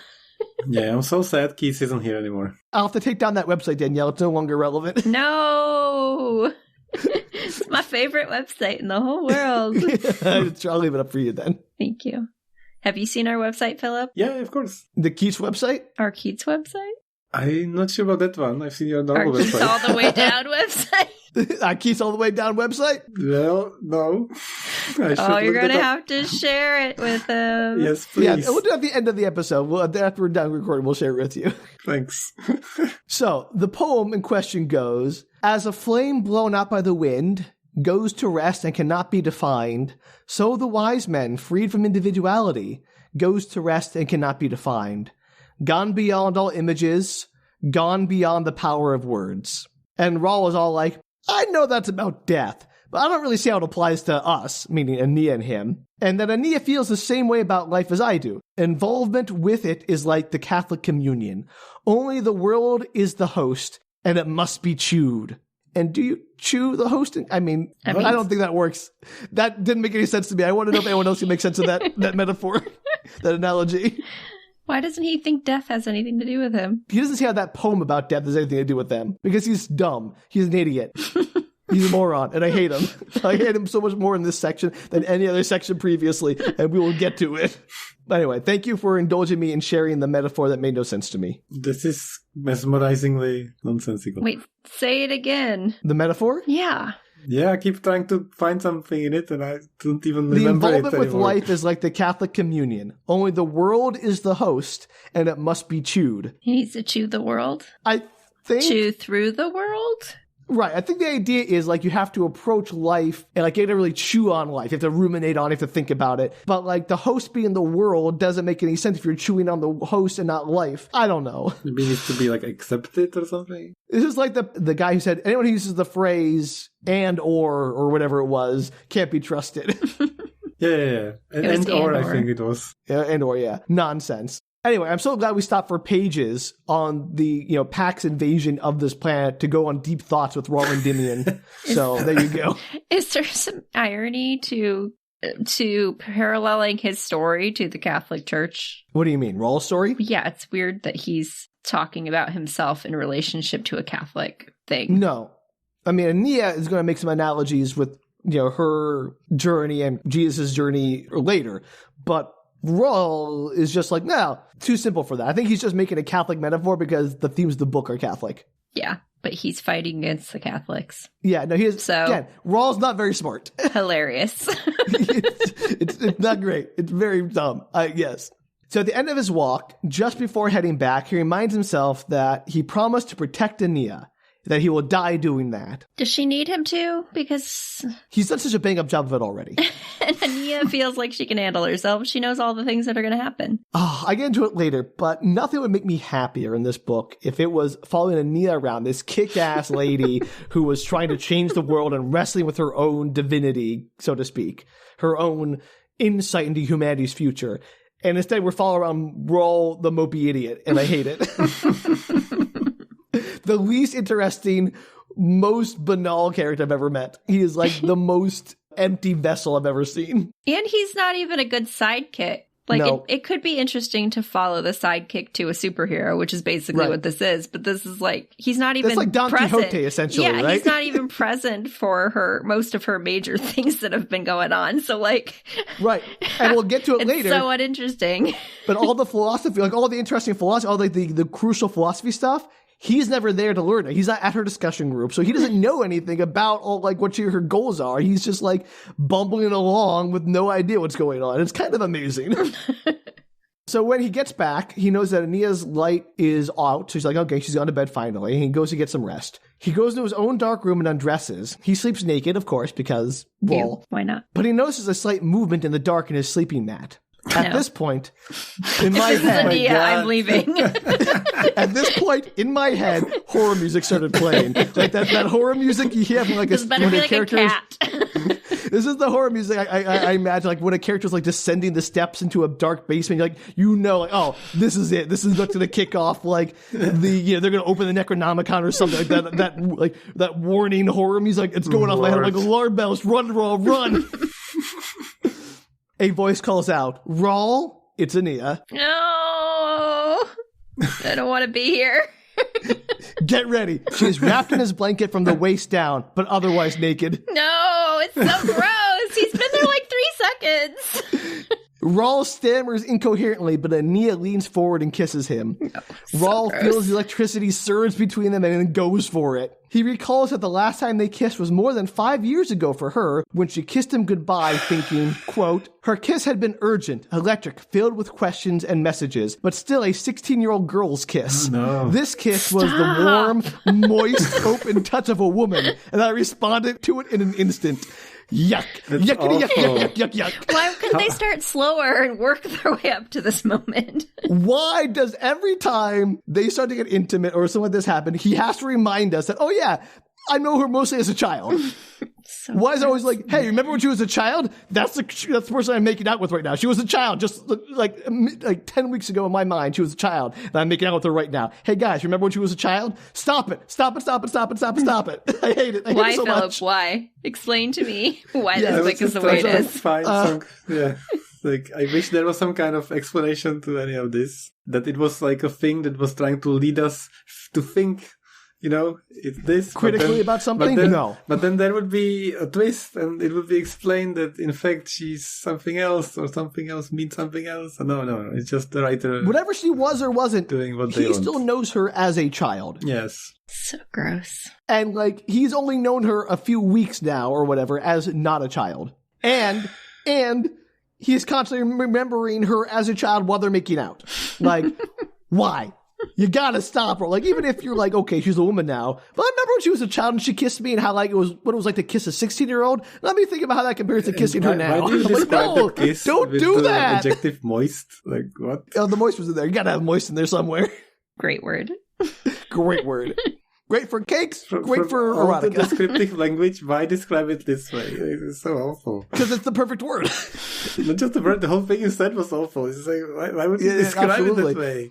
Yeah, I'm so sad Keats isn't here anymore. I'll have to take down that website, Danielle. It's no longer relevant. No! It's my favorite website in the whole world. I'll leave it up for you then. Thank you. Have you seen our website, Philip? Yeah, of course. The Keats website? Our Keats website? I'm not sure about that one. I've seen your normal Our Keats website. all the way down website? Our Keats all the way down website? Well, no. Oh, you're going to have to share it with him. Yes, please. Yeah, we'll do it at the end of the episode. After we're done recording, we'll share it with you. Thanks. So, the poem in question goes, as a flame blown out by the wind goes to rest and cannot be defined, so the wise men, freed from individuality, goes to rest and cannot be defined. Gone beyond all images, gone beyond the power of words. And Raul was all like, I know that's about death, but I don't really see how it applies to us, meaning Aenea and him. And that Aenea feels the same way about life as I do. Involvement with it is like the Catholic communion. Only the world is the host, and it must be chewed. And do you chew the hosting? I mean, I don't think that works. That didn't make any sense to me. I want to know if anyone else can make sense of that metaphor, that analogy. Why doesn't he think death has anything to do with him? He doesn't see how that poem about death has anything to do with them. Because he's dumb. He's an idiot. He's a moron. And I hate him. I hate him so much more in this section than any other section previously. And we will get to it. But anyway, thank you for indulging me in sharing the metaphor that made no sense to me. This is mesmerizingly nonsensical. Wait, say it again. The metaphor? Yeah. Yeah, I keep trying to find something in it, and I don't even the remember it involvement with anymore. life is like the Catholic communion. Only the world is the host, and it must be chewed. He needs to chew the world? I think... Chew through the world? Right. I think the idea is like you have to approach life and like you have to really chew on life. You have to ruminate on it, you have to think about it. But like the host being the world doesn't make any sense if you're chewing on the host and not life. I don't know. Maybe it needs to be like accepted or something. This is like the guy who said anyone who uses the phrase and or whatever it was can't be trusted. Yeah. And or I think it was. Yeah, and or, yeah. Nonsense. Anyway, I'm so glad we stopped for pages on the, Pax invasion of this planet to go on deep thoughts with Rise of Endymion. So there you go. Is there some irony to paralleling his story to the Catholic Church? What do you mean? Raul's story? Yeah, it's weird that he's talking about himself in relationship to a Catholic thing. No. I mean, Aenea is going to make some analogies with, her journey and Jesus' journey later. But Raul is just like, no, too simple for that. I think he's just making a Catholic metaphor because the themes of the book are Catholic. Yeah. But he's fighting against the Catholics. Yeah, no, again, Raul's not very smart. Hilarious. it's not great. It's very dumb. Yes. So at the end of his walk, just before heading back, he reminds himself that he promised to protect Aenea, that he will die doing that. Does she need him to? Because he's done such a bang-up job of it already. And Aenea feels like she can handle herself. She knows all the things that are going to happen. Oh, I get into it later, but nothing would make me happier in this book if it was following Aenea around, this kick-ass lady who was trying to change the world and wrestling with her own divinity, so to speak, her own insight into humanity's future. And instead we're following around Raul the mopey idiot, and I hate it. The least interesting, most banal character I've ever met. He is like the most empty vessel I've ever seen. And he's not even a good sidekick. Like, no. It could be interesting to follow the sidekick to a superhero, which is basically what this is. But this is like, he's not even present. It's like Don Quixote, essentially, right? Yeah, he's not even present for most of her major things that have been going on. So, like... Right. And we'll get to it later. It's so uninteresting. But all the philosophy, like all the interesting philosophy, all the crucial philosophy stuff, he's never there to learn it. He's not at her discussion group, so he doesn't know anything about all like what her goals are. He's just like bumbling along with no idea what's going on. It's kind of amazing. So when he gets back, he knows that Aenea's light is out. So he's like, okay, she's gone to bed finally. And he goes to get some rest. He goes into his own dark room and undresses. He sleeps naked, of course, because, well... Why not? But he notices a slight movement in the dark in his sleeping mat. At this point, in my head... Aenea, I'm leaving. At this point, in my head, horror music started playing. Like that horror music you hear from like this better be like a cat. This is the horror music I imagine, like when a character's like descending the steps into a dark basement, you're like, like, oh, this is it. This is what's going to kick off like they're going to open the Necronomicon or something like that. That warning horror music. It's going off my head like alarm bells. Run, Raul, run. A voice calls out, Raul, it's Aenea. No, I don't want to be here. Get ready. She is wrapped in his blanket from the waist down, but otherwise naked. No, it's so gross. He's been there like 3 seconds. Raul stammers incoherently, but Aenea leans forward and kisses him. Raul feels the electricity surge between them and then goes for it. He recalls that the last time they kissed was more than 5 years ago for her, when she kissed him goodbye, thinking, quote, her kiss had been urgent, electric, filled with questions and messages, but still a 16-year-old girl's kiss. Oh, no. This kiss was the warm, moist, open touch of a woman, and I responded to it in an instant. Yuck. Yuckity, yuck, yuck, yuck, yuck, yuck. Why couldn't they start slower and work their way up to this moment? Why does every time they start to get intimate or something like this happen, he has to remind us that, oh yeah, I know her mostly as a child. So why is it always like, hey, remember when she was a child? That's the person I'm making out with right now. She was a child just like 10 weeks ago in my mind. She was a child and I'm making out with her right now. Hey guys, remember when she was a child? Stop it. Stop it. Stop it. Stop it. Stop it. Stop it. I hate it. Why, it so Philip? much. Why? Explain to me why this book is the way it is. Fine. Yeah. Like, I wish there was some kind of explanation to any of this. That it was like a thing that was trying to lead us to think, it's this. Critically about something? No. But then there would be a twist and it would be explained that in fact she's something else or something else means something else. No. It's just the writer. Whatever she was or wasn't doing what they want. He still knows her as a child. Yes. So gross. And like, he's only known her a few weeks now or whatever as not a child. And he's constantly remembering her as a child while they're making out. Like, why? You gotta stop her. Like, even if you're like, okay, she's a woman now, but I remember when she was a child and she kissed me and how like what it was like to kiss a 16-year-old. Let me think about how that compares to kissing her now. Why do you describe the kiss don't do that. Adjective moist. Like, what? Oh, the moist was in there. You gotta have moist in there somewhere. Great word. Great word. Great for cakes, great for erotica. The descriptive language, why describe it this way? It's so awful. Because it's the perfect word. Not just the word, the whole thing you said was awful. It's like, why would you describe it that way?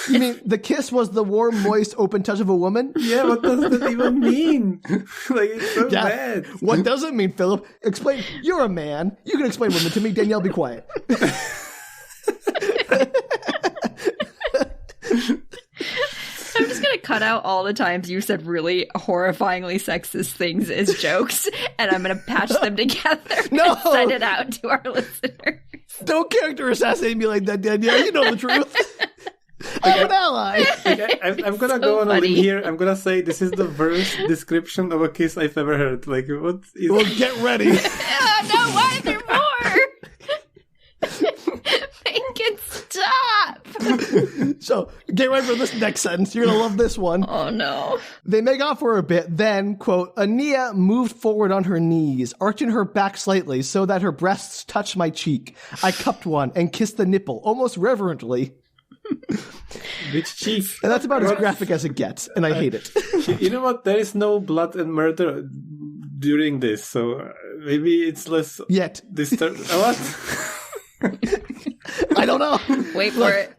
You mean the kiss was the warm, moist, open touch of a woman? Yeah, what does that even mean? Like, it's so bad. What does it mean, Philip? Explain. You're a man. You can explain women to me. Danielle, be quiet. I'm just going to cut out all the times you said really horrifyingly sexist things as jokes, and I'm going to patch them together and send it out to our listeners. Don't character assassinate me like that, Danielle. You know the truth. I'm an ally. I'm gonna go on a limb here. I'm gonna say this is the worst description of a kiss I've ever heard. Like, what is... Well, get ready. No, why are there more? Make it stop. So, get ready for this next sentence. You're gonna love this one. Oh, no. They make off for a bit, then, quote, Aenea moved forward on her knees, arching her back slightly so that her breasts touched my cheek. I cupped one and kissed the nipple, almost reverently. Which cheek? And that's about as graphic as it gets, and I hate it. You know what? There is no blood and murder during this, so maybe it's less... Yet. What? I don't know. Wait for it.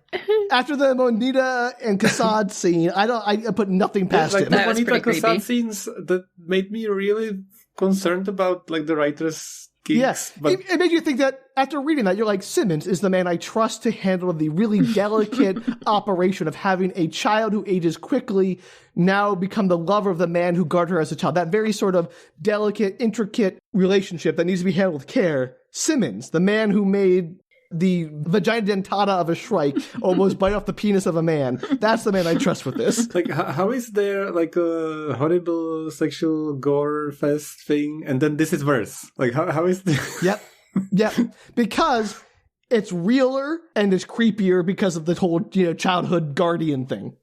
After the Monita and Cassad scene, I put nothing past like him. The That was Monita pretty Cassad creepy. scenes that made me really concerned about like the writer's gigs. Yes, But it made you think that after reading that, you're like, Simmons is the man I trust to handle the really delicate operation of having a child who ages quickly now become the lover of the man who guarded her as a child. That very sort of delicate, intricate relationship that needs to be handled with care. Simmons, the man who made the vagina dentata of a Shrike almost bite off the penis of a man. That's the man I trust with this. like, how is there like a horrible sexual gore fest thing, and then this is worse? Like, how is this? Yep. Because it's realer and it's creepier because of the whole, childhood guardian thing.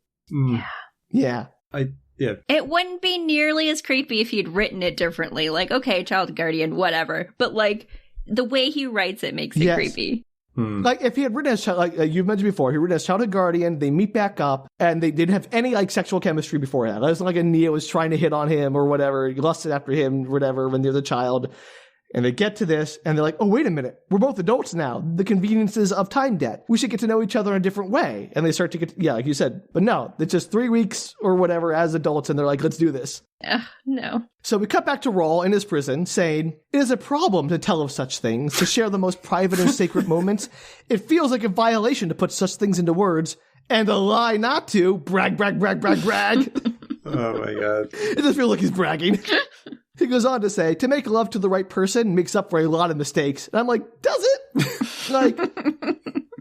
Yeah. Yeah. It wouldn't be nearly as creepy if he'd written it differently. Like, okay, child guardian, whatever. But, like, the way he writes it makes it creepy. Like, if he had written as child, like you've mentioned before, he written as childhood guardian, they meet back up, and they didn't have any, like, sexual chemistry beforehand. It wasn't like Aenea was trying to hit on him or whatever, he lusted after him, whatever, when they're the child. And they get to this, and they're like, oh, wait a minute. We're both adults now. The conveniences of time debt. We should get to know each other in a different way. And they start to get, like you said. But no, it's just 3 weeks or whatever as adults, and they're like, let's do this. No. So we cut back to Raul in his prison, saying, it is a problem to tell of such things, to share the most private and sacred moments. It feels like a violation to put such things into words, and a lie not to. Brag, brag, brag, brag, brag. Oh my god. It doesn't feel like he's bragging. He goes on to say, to make love to the right person makes up for a lot of mistakes. And I'm like, does it? Like,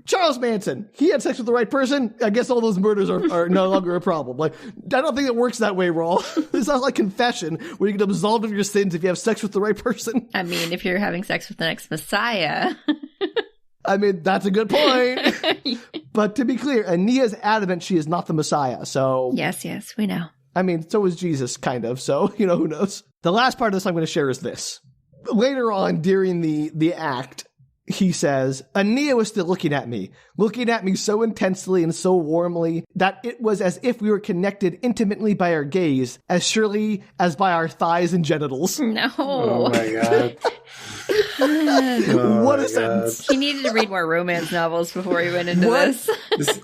Charles Manson, he had sex with the right person. I guess all those murders are no longer a problem. Like, I don't think it works that way, Raul. It's not like confession where you get absolved of your sins if you have sex with the right person. I mean, if you're having sex with the next Messiah. I mean, that's a good point. But to be clear, Aenea's adamant she is not the Messiah, so... Yes, we know. I mean, so is Jesus, kind of, so, who knows? The last part of this I'm going to share is this. Later on, during the act, he says, Aenea was still looking at me so intensely and so warmly that it was as if we were connected intimately by our gaze, as surely as by our thighs and genitals. No. Oh my god. What a sentence. He needed to read more romance novels before he went into this.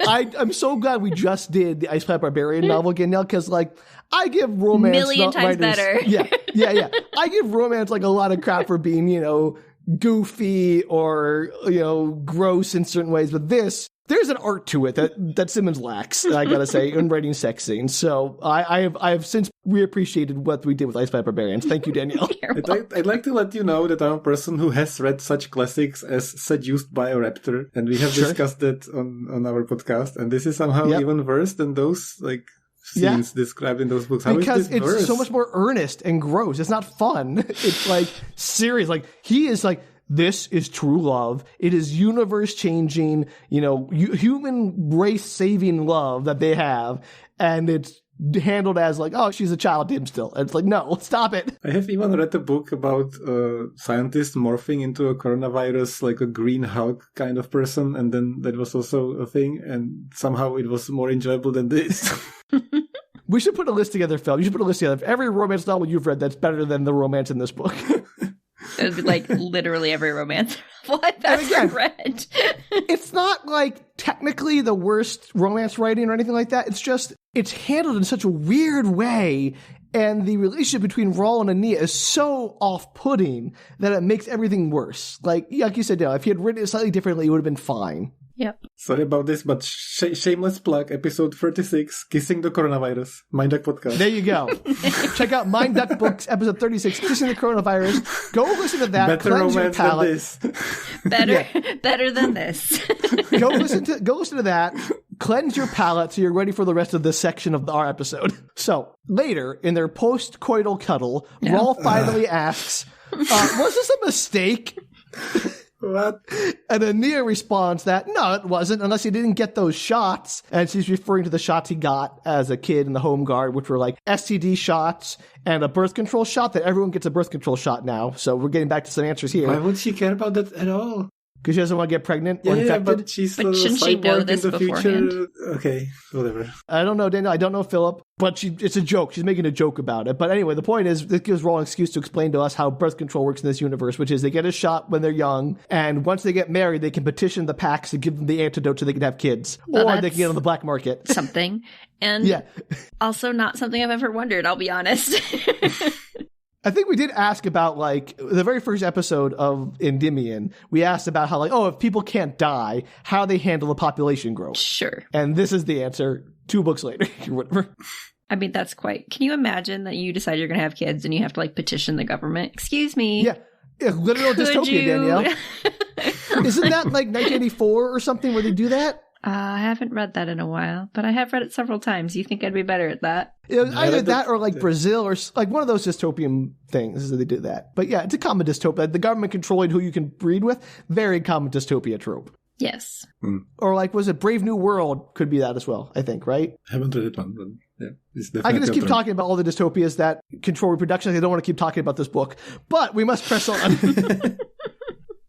I'm so glad we just did the Ice Planet Barbarian novel again now, because, like, I give romance... Million times better. Yeah. I give romance, like, a lot of crap for being, goofy or, gross in certain ways, but there's an art to it that Simmons lacks, I gotta say, in writing sex scenes. So I have since reappreciated what we did with Ice Planet Barbarians. Thank you, Danielle. I'd like to let you know that I'm a person who has read such classics as Seduced by a Raptor, and we have discussed that on our podcast, and this is somehow even worse than those, like, scenes described in those books. How because is this it's worse? so much more earnest and gross. It's not fun. It's like serious. Like he is like, this is true love. It is universe changing, human race saving love that they have. And it's handled as like, oh, she's a child to him still. And it's like, no, stop it. I have even read a book about scientists morphing into a coronavirus, like a green Hulk kind of person. And then that was also a thing. And somehow it was more enjoyable than this. We should put a list together, Phil. You should put a list together of every romance novel you've read that's better than the romance in this book. It would be like literally every romance novel I've ever read. It's not like technically the worst romance writing or anything like that. It's just, it's handled in such a weird way. And the relationship between Raul and Aenea is so off-putting that it makes everything worse. Like you said, Dale, if he had written it slightly differently, it would have been fine. Yep. Sorry about this, but shameless plug, episode 36, Kissing the Coronavirus, Mind Duck Podcast. There you go. Check out Mind Duck Books, episode 36, Kissing the Coronavirus. Go listen to that. Better romance than this. Better than this. Go listen to that. cleanse your palate so you're ready for the rest of this section of our episode. So, later, in their post-coital cuddle, Raul finally asks, was this a mistake? What? And Aenea responds that, no, it wasn't, unless he didn't get those shots. And she's referring to the shots he got as a kid in the home guard, which were like STD shots and a birth control shot, that everyone gets a birth control shot now. So we're getting back to some answers here. Why would she care about that at all? Because she doesn't want to get pregnant or infected. But shouldn't she know this beforehand? Future. Okay, whatever. I don't know, Daniel. I don't know Filip, but it's a joke. She's making a joke about it. But anyway, the point is, this gives Raul an excuse to explain to us how birth control works in this universe, which is they get a shot when they're young, and once they get married, they can petition the PACs to give them the antidote so they can have kids. Or they can get on the black market. Something. And also not something I've ever wondered, I'll be honest. I think we did ask about, like, the very first episode of Endymion, we asked about how, like, if people can't die, how they handle the population growth. Sure. And this is the answer 2 books later, or whatever. I mean, that's quite... Can you imagine that you decide you're going to have kids and you have to, like, petition the government? Excuse me. Yeah. Literal dystopia, Danielle. Isn't that, like, 1984 or something where they do that? I haven't read that in a while, but I have read it several times. You think I'd be better at that? Either that or like Brazil or like one of those dystopian things that they do that. But yeah, it's a common dystopia. The government controlling who you can breed with, very common dystopia trope. Yes. Or like, was it Brave New World? Could be that as well, I think, right? I haven't read it one, but yeah. It's definitely I can just keep talking about all the dystopias that control reproduction. I don't want to keep talking about this book, but we must press on.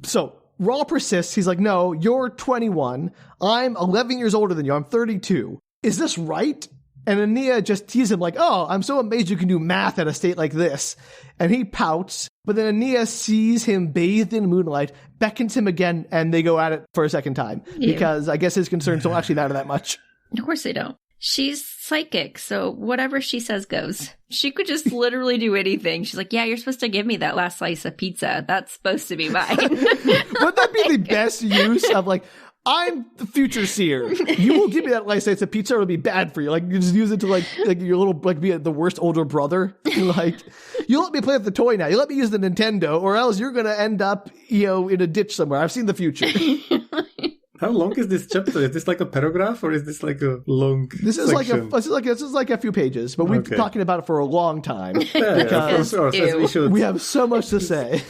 So, Raul persists. He's like, no, you're 21. I'm 11 years older than you. I'm 32. Is this right? And Aenea just teases him like, oh, I'm so amazed you can do math at a state like this. And he pouts, but then Aenea sees him bathed in moonlight, beckons him again, and they go at it for a second time. Yeah. Because I guess his concerns don't actually matter that much. Of course they don't. She's psychic, so whatever she says goes. She could just literally do anything. She's like, yeah, you're supposed to give me that last slice of pizza. That's supposed to be mine. Wouldn't that be the best use of, like, I'm the future seer. You will give me that last slice of pizza, or it'll be bad for you. Like, you just use it to, like your little, like, be the worst older brother. Like, you let me play with the toy now. You let me use the Nintendo, or else you're going to end up, in a ditch somewhere. I've seen the future. How long is this chapter? Is this like a paragraph, or is this like a long section? This is like a few pages, but we've been talking about it for a long time. Of course, we have so much to say.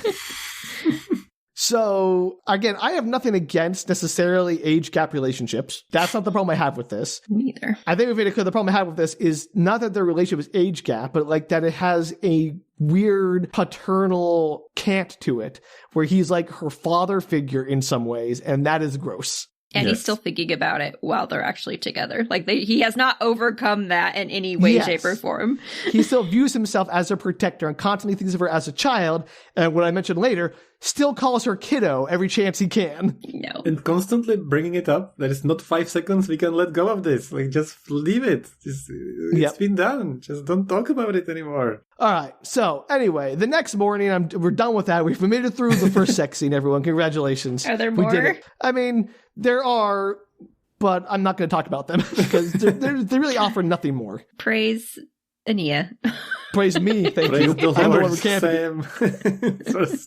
So, again, I have nothing against necessarily age gap relationships. That's not the problem I have with this. Neither. I think we've made it clear the problem I have with this is not that their relationship is age gap, but like that it has a weird paternal cant to it, where he's like her father figure in some ways, and that is gross. And he's still thinking about it while they're actually together. Like, he has not overcome that in any way, shape, or form. He still views himself as a protector and constantly thinks of her as a child. And what I mentioned later, still calls her kiddo every chance he can. No. And constantly bringing it up. There is not 5 seconds we can let go of this. Like, just leave it. It's been done. Just don't talk about it anymore. All right. So anyway, the next morning, we're done with that. We've made it through the first sex scene, everyone. Congratulations. Are there more? We did it. I mean, there are, but I'm not going to talk about them because they really offer nothing more. Praise Aenea. Praise me, thank you. I'm the one who can't.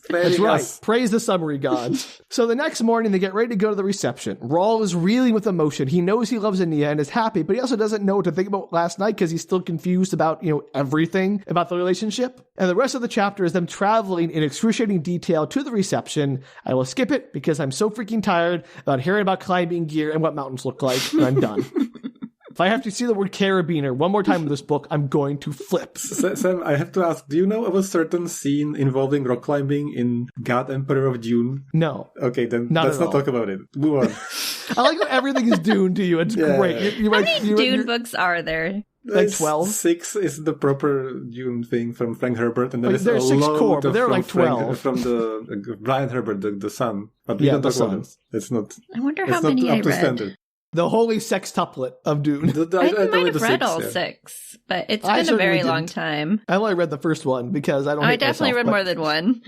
That's right. Praise the summary gods. So the next morning, they get ready to go to the reception. Raul is reeling with emotion. He knows he loves Aenea and is happy, but he also doesn't know what to think about last night because he's still confused about, everything about the relationship. And the rest of the chapter is them traveling in excruciating detail to the reception. I will skip it because I'm so freaking tired about hearing about climbing gear and what mountains look like, and I'm done. If I have to see the word carabiner one more time in this book, I'm going to flip. Sam, I have to ask, do you know of a certain scene involving rock climbing in God Emperor of Dune? No. Okay, then let's not talk about it. Move on. I like how everything is Dune to you. It's great. How many Dune books are there? Like 12? 6 is the proper Dune thing from Frank Herbert, and there's a 6 core, but they're like 12. From the Brian Herbert, the son. But we don't talk about it. It's not. I wonder how many I read. Standard. The holy sextuplet of Dune. I might have read all 6, but it's been a very long time. I only read the first one because I don't. I definitely read more than one.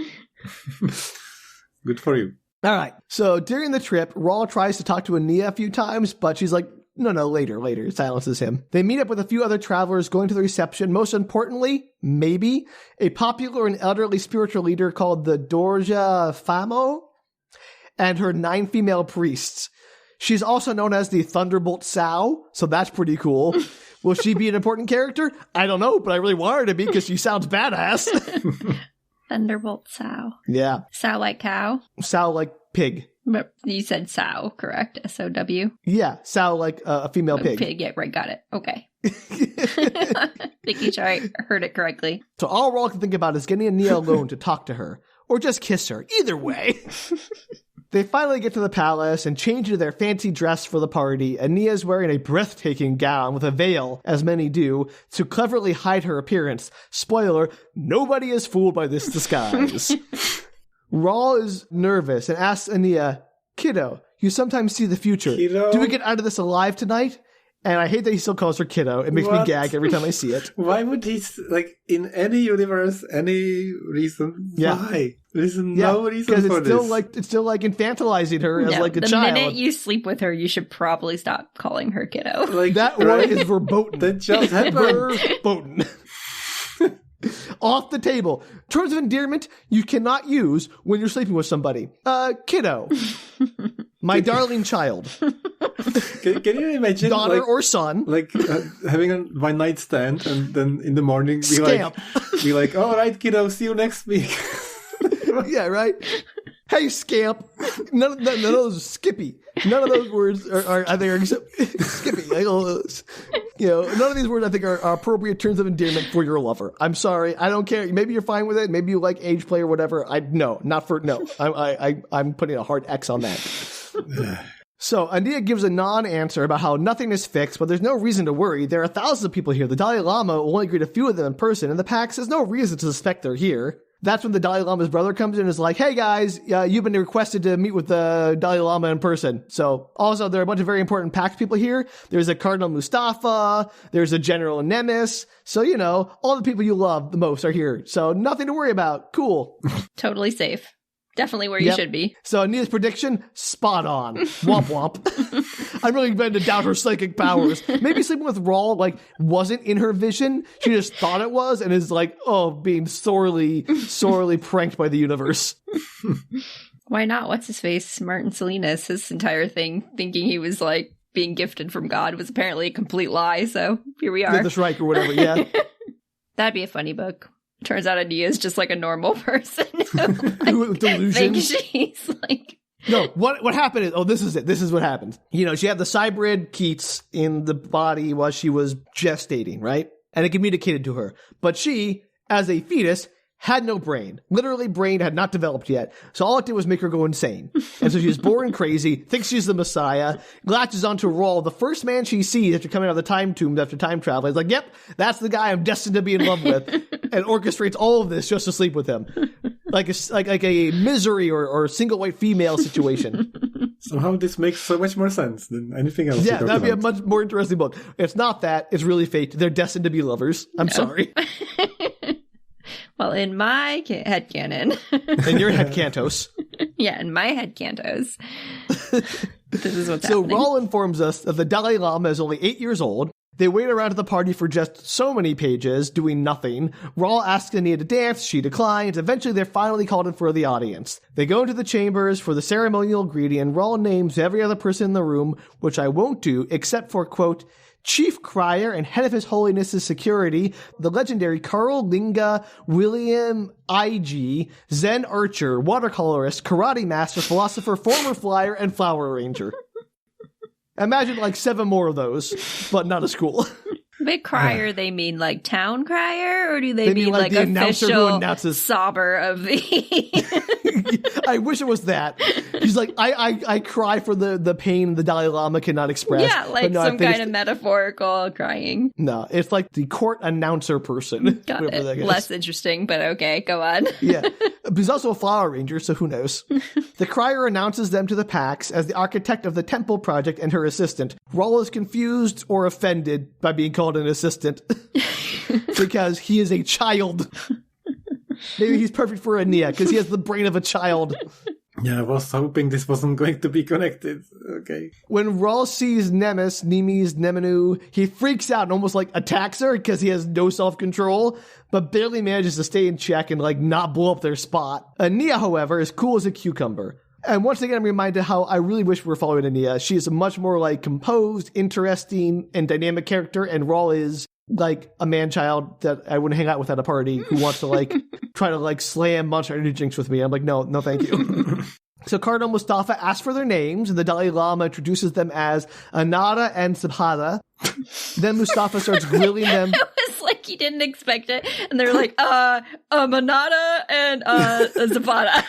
Good for you. All right. So during the trip, Raul tries to talk to Aenea a few times, but she's like, no, later. Silences him. They meet up with a few other travelers going to the reception. Most importantly, maybe, a popular and elderly spiritual leader called the Dorja Famo and her 9 female priests. She's also known as the Thunderbolt Sow, so that's pretty cool. Will she be an important character? I don't know, but I really want her to be because she sounds badass. Thunderbolt Sow. Yeah. Sow like cow? Sow like pig. You said sow, correct? S-O-W? Yeah, sow like a female pig. Pig, yeah, right, got it. Okay. Making sure I heard it correctly. So all Raul can think about is getting Aenea alone to talk to her, or just kiss her. Either way. They finally get to the palace and change into their fancy dress for the party. Aenea's wearing a breathtaking gown with a veil, as many do, to cleverly hide her appearance. Spoiler, nobody is fooled by this disguise. Raul is nervous and asks Aenea, "Kiddo, you sometimes see the future. Kiddo? Do we get out of this alive tonight?" And I hate that he still calls her kiddo. It makes me gag every time I see it. Why would he, in any universe, any reason? Yeah. Why? There's no reason for this. It's still infantilizing her as a child. The minute you sleep with her, you should probably stop calling her kiddo. That word is verboten. That just happened. Verboten. Off the table. Terms of endearment you cannot use when you're sleeping with somebody. Kiddo. My darling child. Can you imagine daughter or son? Having a one night stand and then in the morning be like, all right, kiddo, see you next week. Yeah, right. Hey, scamp. None of those Skippy. None of those words are I think, Skippy. None of these words I think are appropriate terms of endearment for your lover. I'm sorry. I don't care. Maybe you're fine with it. Maybe you like age play or whatever. No. I'm putting a hard X on that. So Aenea gives a non-answer about how nothing is fixed, but there's no reason to worry. There are thousands of people here. The Dalai Lama will only greet a few of them in person, and the Pax has no reason to suspect they're here. That's when the Dalai Lama's brother comes in and is like, "Hey guys, you've been requested to meet with the Dalai Lama in person." So also there are a bunch of very important Pax people here. There's a Cardinal Mustafa. There's a General Nemes. So, all the people you love the most are here. So nothing to worry about. Cool. Totally safe. Definitely where you should be. So Aenea's prediction, spot on. Womp womp. I'm really beginning to doubt her psychic powers. Maybe sleeping with Raul, wasn't in her vision. She just thought it was and is being sorely, sorely pranked by the universe. Why not? What's his face? Martin Salinas, his entire thing, thinking he was being gifted from God was apparently a complete lie. So here we are. The Shrike or whatever, yeah. That'd be a funny book. Turns out Aenea is just a normal person. With delusions. She's No, what happened is, this is it. This is what happened. She had the cybrid Keats in the body while she was gestating, right? And it communicated to her. But she, as a fetus, had no brain. Literally, brain had not developed yet. So all it did was make her go insane. And so she was born crazy, thinks she's the Messiah, latches onto Raul, the first man she sees after coming out of the time tomb after time travel. Is like, yep, that's the guy I'm destined to be in love with. And orchestrates all of this just to sleep with him. Like a misery or single white female situation. Somehow this makes so much more sense than anything else. Yeah, that'd be a much more interesting book. It's not that. It's really fate. They're destined to be lovers. I'm sorry. Well, in my headcanon. In your headcantos. Yeah, in my headcantos. This is what's happening. So Raul informs us that the Dalai Lama is only 8 years old. They wait around at the party for just so many pages, doing nothing. Raul asks Aenea to dance, she declines. Eventually, they're finally called in for the audience. They go into the chambers for the ceremonial greeting, and Raul names every other person in the room, which I won't do, except for, quote, Chief Crier and head of His Holiness's security, the legendary Carl Linga William I.G., Zen archer, watercolorist, karate master, philosopher, former flyer, and flower arranger. Imagine 7 more of those, but not a school. Big crier, they mean town crier, or do they mean the official sobber of the... I wish it was that. He's like, I cry for the pain the Dalai Lama cannot express. Yeah, some kind of metaphorical crying. No, it's like the court announcer person. Got it. Less interesting, but okay, go on. Yeah. But he's also a flower ranger, so who knows? The crier announces them to the Pax as the architect of the temple project and her assistant. Raul is confused or offended by being called an assistant because he is a child. Maybe he's perfect for Aenea because he has the brain of a child. Yeah, I was hoping this wasn't going to be connected. Okay. When Raul sees Nemes, Nemenu, he freaks out and almost attacks her because he has no self-control, but barely manages to stay in check and not blow up their spot. Aenea, however, is cool as a cucumber. And once again, I'm reminded how I really wish we were following Aenea. She is a much more like composed, interesting, and dynamic character, and Raul is like a man-child that I wouldn't hang out with at a party who wants to like try to like slam Monster Energy drinks with me. I'm like, no, thank you. So Cardinal Mustafa asks for their names, and the Dalai Lama introduces them as Anada and Sabhata. Then Mustafa starts grilling them. It was like he didn't expect it, and they're like, Anada and Zapata.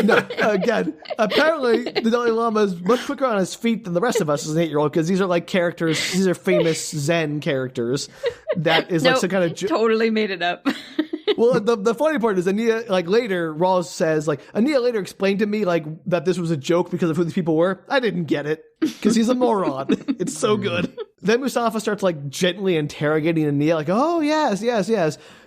No, again, apparently the Dalai Lama is much quicker on his feet than the rest of us as an 8-year-old, because these are like characters, these are famous Zen characters. That is like some kind of... totally made it up. Well, the funny part is Aenea, like later, Raul says, like, Aenea later explained to me, like, that this was a joke because of who these people were. I didn't get it, because he's a moron. It's so good. Then Mustafa starts, like, gently interrogating Aenea, like, oh, yes.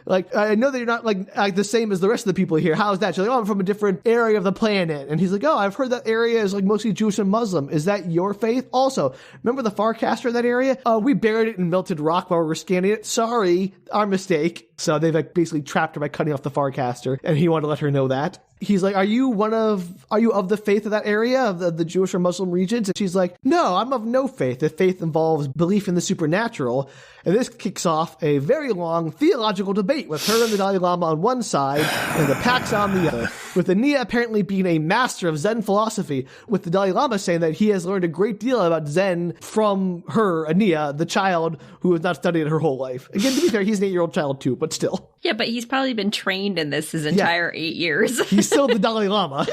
Like, I know that you're not, like the same as the rest of the people here. How's that? She's like, oh, I'm from a different area of the planet. And he's like, oh, I've heard that area is, like, mostly Jewish and Muslim. Is that your faith? Also, remember the Farcaster in that area? We buried it in melted rock while we were scanning it. Sorry, our mistake. So they've, like, basically trapped her by cutting off the Farcaster. And he wanted to let her know that. He's like, are you of the faith of that area, of the Jewish or Muslim regions? And she's like, no, I'm of no faith. If faith involves belief in the supernatural. And this kicks off a very long theological debate with her and the Dalai Lama on one side and the Pax on the other, with Aenea apparently being a master of Zen philosophy, with the Dalai Lama saying that he has learned a great deal about Zen from her, Aenea, the child who has not studied it her whole life. Again, to be fair, he's an 8-year-old child too, but still. Yeah, but he's probably been trained in this his entire 8 years. He's still the Dalai Lama.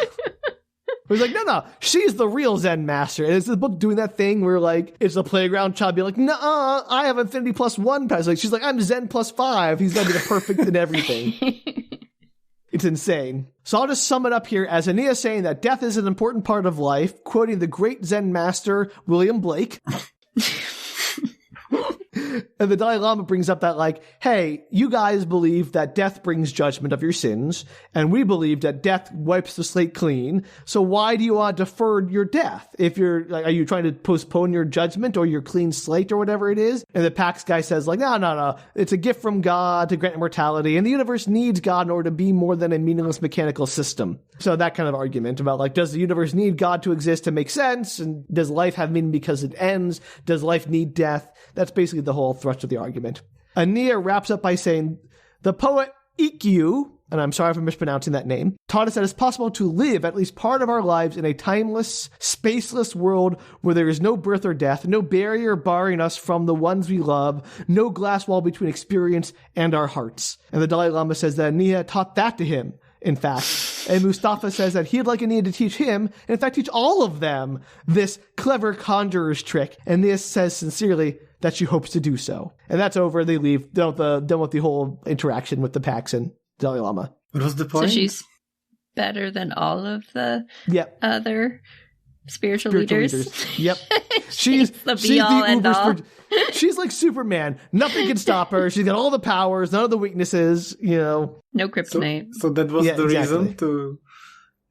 He's like, no, she's the real Zen master. And it's the book doing that thing where, like, it's a playground child be like, nuh-uh, I have Infinity +1 pass. Like, she's like, I'm Zen +5. He's going to be the perfect in everything. It's insane. So I'll just sum it up here as Aenea saying that death is an important part of life, quoting the great Zen master, William Blake. And the Dalai Lama brings up that, like, hey, you guys believe that death brings judgment of your sins, and we believe that death wipes the slate clean. So why do you want to defer your death? If you're, like, are you trying to postpone your judgment or your clean slate or whatever it is? And the Pax guy says, like, no. It's a gift from God to grant immortality, and the universe needs God in order to be more than a meaningless mechanical system. So that kind of argument about, like, does the universe need God to exist to make sense? And does life have meaning because it ends? Does life need death? That's basically the whole thrust of the argument. Aenea wraps up by saying, the poet Ikkyu, and I'm sorry if I'm mispronouncing that name, taught us that it's possible to live at least part of our lives in a timeless, spaceless world where there is no birth or death, no barrier barring us from the ones we love, no glass wall between experience and our hearts. And the Dalai Lama says that Aenea taught that to him, in fact. And Mustafa says that he'd like Aenea to teach him, and in fact teach all of them, this clever conjurer's trick. And Aenea says sincerely that she hopes to do so. And that's over. They leave. Done with the whole interaction with the Pax and Dalai Lama. What was the point? So she's better than all of the other spiritual leaders. Yep. she's the be-all and all. She's like Superman. Nothing can stop her. She's got all the powers, none of the weaknesses, you know. No kryptonite. So that was the reason to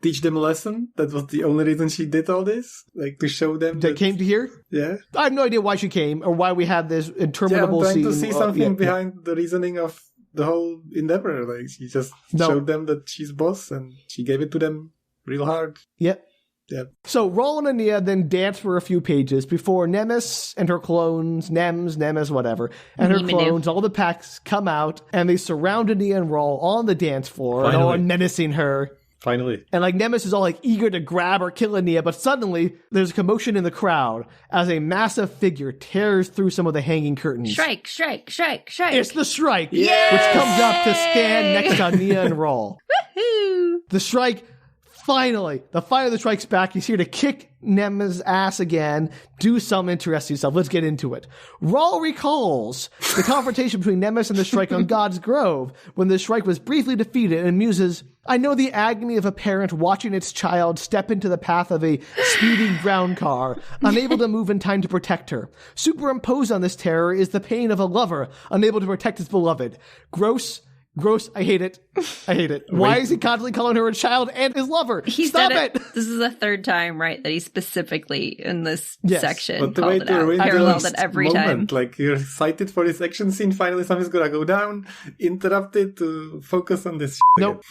teach them a lesson? That was the only reason she did all this? Like, to show them that came to here? Yeah. I have no idea why she came, or why we had this interminable scene. I'm trying to see something behind the reasoning of the whole endeavor. Like, she just showed them that she's boss, and she gave it to them real hard. Yep. Yeah. So Raul and Aenea then dance for a few pages before Nemes and her clones, Nemes, whatever, and her clones, all the Pax come out, and they surround Aenea and Raul on the dance floor, and all menacing her. Finally. And like Nemes is all like eager to grab or kill Aenea, but suddenly there's a commotion in the crowd as a massive figure tears through some of the hanging curtains. Shrike. It's the Shrike, which comes up to stand next to Aenea and Raul. Woohoo! The Shrike, finally, the fire of the Shrike's back. He's here to kick Nemes' ass again, do some interesting stuff. Let's get into it. Raul recalls the confrontation between Nemes and the Shrike on God's Grove, when the Shrike was briefly defeated, and muses, I know the agony of a parent watching its child step into the path of a speeding ground car, unable to move in time to protect her. Superimposed on this terror is the pain of a lover, unable to protect his beloved. Gross. I hate it. Why is he constantly calling her a child and his lover? Stop it! This is the third time, right, that he specifically in this section but the way called it out. Paralleled it every moment, time. Like, you're excited for this action scene, finally something's gonna go down, interrupt it to focus on this Nope.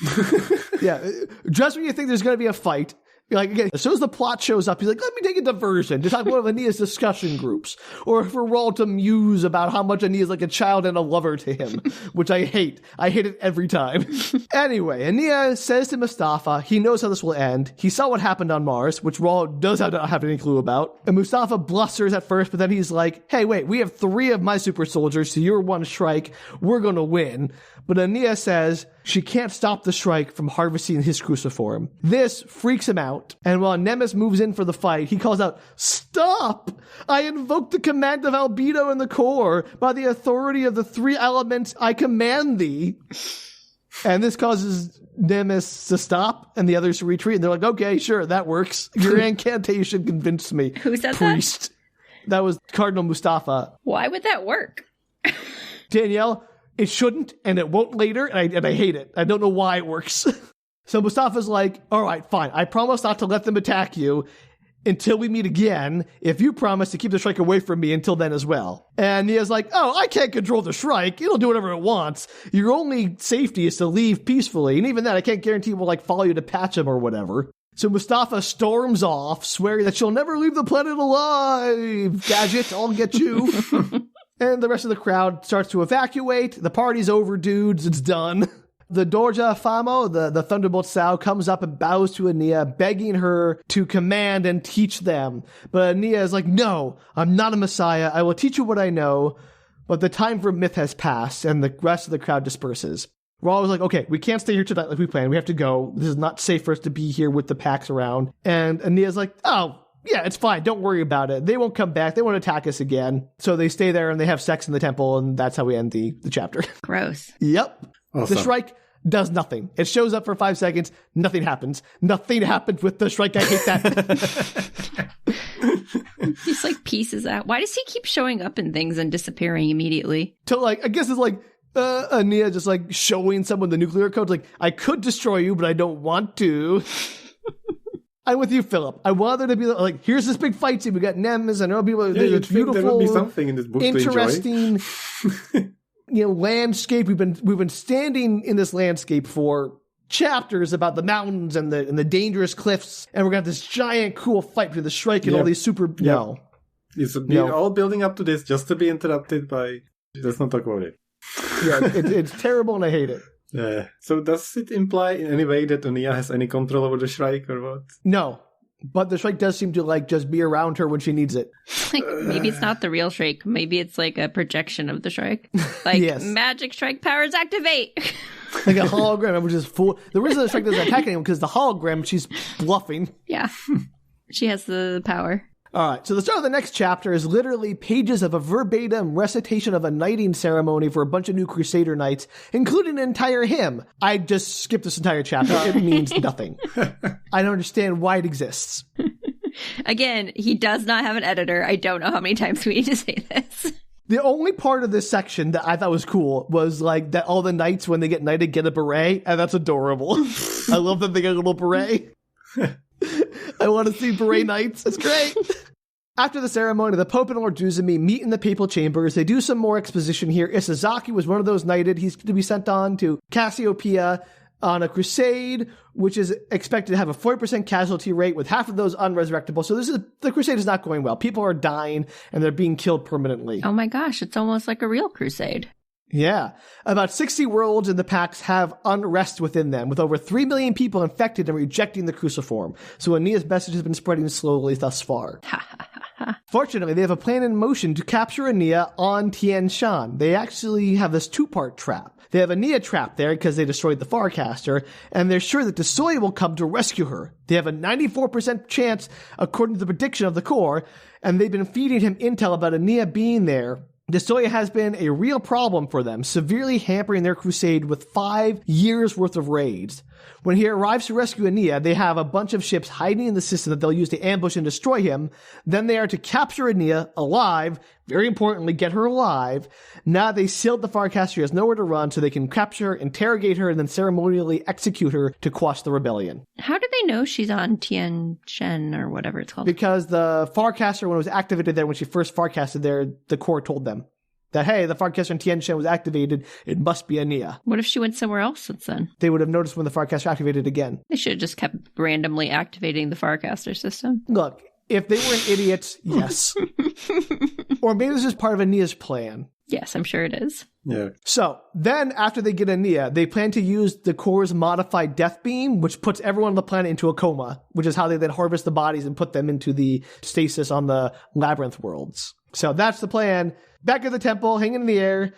Yeah. Just when you think there's gonna be a fight, Like, again, as soon as the plot shows up, he's like, let me take a diversion to talk about one of Aenea's discussion groups. Or for Raul to muse about how much Aenea's like a child and a lover to him, which I hate. I hate it every time. Anyway, Aenea says to Mustafa he knows how this will end. He saw what happened on Mars, which Raul does not have any clue about. And Mustafa blusters at first, but then he's like, hey, wait, we have 3 of my super soldiers, so you're 1 Shrike. We're going to win. But Aenea says she can't stop the Shrike from harvesting his cruciform. This freaks him out, and while Nemes moves in for the fight, he calls out, stop! I invoke the command of Albedo in the core. By the authority of the 3 elements, I command thee. And this causes Nemes to stop and the others to retreat, and they're like, okay, sure, that works. Your incantation convinced me. Who said Priest. That was Cardinal Mustafa. Why would that work? Danielle, it shouldn't, and it won't later, and I hate it. I don't know why it works. So Mustafa's like, all right, fine. I promise not to let them attack you until we meet again, if you promise to keep the Shrike away from me until then as well. And Nea's like, oh, I can't control the Shrike. It'll do whatever it wants. Your only safety is to leave peacefully. And even then, I can't guarantee it will follow you to patch him or whatever. So Mustafa storms off, swearing that she'll never leave the planet alive. Gadget, I'll get you. And the rest of the crowd starts to evacuate. The party's over, dudes. It's done. The Dorja Famo, the Thunderbolt Sow, comes up and bows to Aenea, begging her to command and teach them. But Aenea is like, no, I'm not a messiah. I will teach you what I know. But the time for myth has passed, and the rest of the crowd disperses. Raul was like, okay, we can't stay here tonight like we planned. We have to go. This is not safe for us to be here with the packs around. And Aenea's like, oh, yeah, it's fine. Don't worry about it. They won't come back. They won't attack us again. So they stay there and they have sex in the temple, and that's how we end the chapter. Gross. Yep. Awesome. The Shrike does nothing. It shows up for 5 seconds. Nothing happens. Nothing happens with the Shrike. I hate that. He's like pieces out. Why does he keep showing up in things and disappearing immediately? So I guess it's like Aenea just showing someone the nuclear code. Like, I could destroy you, but I don't want to. I'm with you, Filip. I want there to be like, here's this big fight scene. We got Nemes and other people. Yeah, you'd think there would be something in this book interesting, to enjoy. Landscape. We've been standing in this landscape for chapters about the mountains and the dangerous cliffs, and we're gonna have this giant cool fight between the Shrike and all these super. No, it's all building up to this just to be interrupted by. Let's not talk about it. Yeah, it's terrible, and I hate it. Yeah. So does it imply in any way that Aenea has any control over the Shrike or what? No. But the Shrike does seem to just be around her when she needs it. Maybe it's not the real Shrike. Maybe it's like a projection of the Shrike. Yes. Magic Shrike powers activate. Like a hologram, which is full. The reason the Shrike doesn't attack anyone because the hologram, she's bluffing. Yeah. She has the power. All right, so the start of the next chapter is literally pages of a verbatim recitation of a knighting ceremony for a bunch of new Crusader knights, including an entire hymn. I just skipped this entire chapter. It means nothing. I don't understand why it exists. Again, he does not have an editor. I don't know how many times we need to say this. The only part of this section that I thought was cool was that all the knights, when they get knighted, get a beret, and that's adorable. I love that they get a little beret. I want to see beret knights. It's great. After the ceremony, the Pope and Lord Juzumi meet in the papal chambers. They do some more exposition here. Isazaki was one of those knighted. He's to be sent on to Cassiopeia on a crusade, which is expected to have a 40% casualty rate with half of those unresurrectable. So the crusade is not going well. People are dying and they're being killed permanently. Oh my gosh, it's almost like a real crusade. Yeah. About 60 worlds in the packs have unrest within them, with over 3 million people infected and rejecting the cruciform. So Aenea's message has been spreading slowly thus far. Fortunately, they have a plan in motion to capture Aenea on Tian Shan. They actually have this 2-part trap. They have Aenea trapped there because they destroyed the Farcaster, and they're sure that the Soya will come to rescue her. They have a 94% chance, according to the prediction of the core, and they've been feeding him intel about Aenea being there. The Soya has been a real problem for them, severely hampering their crusade with 5 years' worth of raids. When he arrives to rescue Aenea, they have a bunch of ships hiding in the system that they'll use to ambush and destroy him. Then they are to capture Aenea alive, very importantly, get her alive. Now they sealed the Farcaster, she has nowhere to run, so they can capture her, interrogate her, and then ceremonially execute her to quash the rebellion. How do they know she's on Tian Shan or whatever it's called? Because the Farcaster, when it was activated there, when she first Farcasted there, the core told them. that, hey, the Farcaster Tianshan was activated. It must be Aenea. What if she went somewhere else since then? They would have noticed when the Farcaster activated again. They should have just kept randomly activating the Farcaster system. Look, if they weren't idiots, yes. Or maybe this is part of Aenea's plan. Yes, I'm sure it is. Yeah. So, then after they get Aenea, they plan to use the core's modified death beam, which puts everyone on the planet into a coma, which is how they then harvest the bodies and put them into the stasis on the labyrinth worlds. So that's the plan. Back at the temple, hanging in the air,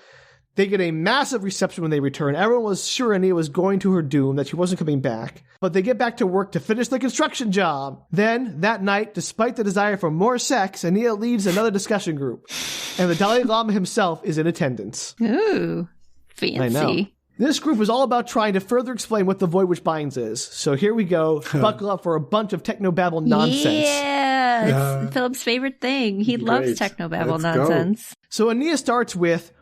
they get a massive reception when they return. Everyone was sure Aenea was going to her doom, that she wasn't coming back. But they get back to work to finish the construction job. Then, that night, despite the desire for more sex, Aenea leads another discussion group. And the Dalai Lama himself is in attendance. Ooh, fancy. I know. This group was all about trying to further explain what the Void Which Binds is. So here we go. Buckle up for a bunch of technobabble nonsense. Yeah, it's Philip's favorite thing. He loves technobabble nonsense. So Aenea starts with,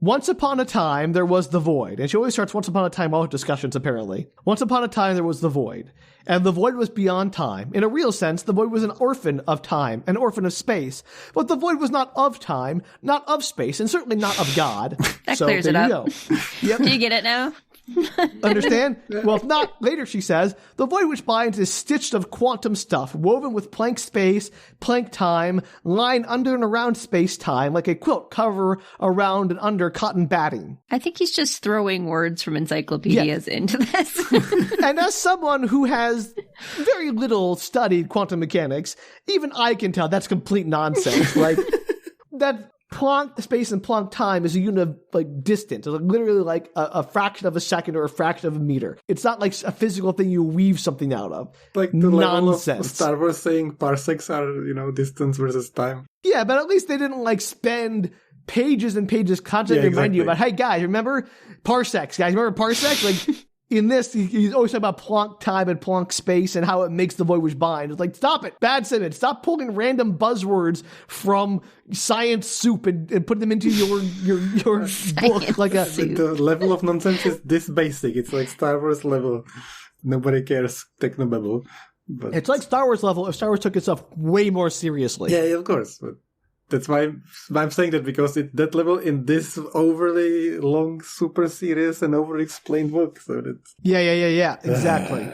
once upon a time, there was the Void. And she always starts once upon a time all her discussions, apparently. Once upon a time, there was the Void. And the Void was beyond time. In a real sense, the Void was an orphan of time, an orphan of space. But the Void was not of time, not of space, and certainly not of God. That clears it up. Go. Yep. Do you get it now? Understand? Well, if not, later she says, the Void Which Binds is stitched of quantum stuff, woven with Planck space, Planck time, lying under and around space-time, like a quilt cover around and under cotton batting. I think he's just throwing words from encyclopedias into this. And as someone who has very little studied quantum mechanics, even I can tell that's complete nonsense. Like, that Planck space and Planck time is a unit of, like, distance. It's like literally like a fraction of a second or a fraction of a meter. It's not like a physical thing you weave something out of. Like the level of Star Wars saying parsecs are, distance versus time. Yeah, but at least they didn't, like, spend pages and pages constantly remind you about, hey, guys, remember parsecs, guys? Remember parsecs? Like, in this, he's always talking about Planck time and Planck space and how it makes the Void Which Binds. It's like, stop it, bad Simmons. Stop pulling random buzzwords from science soup and putting them into your book. Like the level of nonsense is this basic. It's like Star Wars level. Nobody cares technobabble. But it's like Star Wars level if Star Wars took itself way more seriously. Yeah, of course. But that's why I'm saying that, because it's that level in this overly long, super serious and over-explained book. So that's... Yeah. Exactly.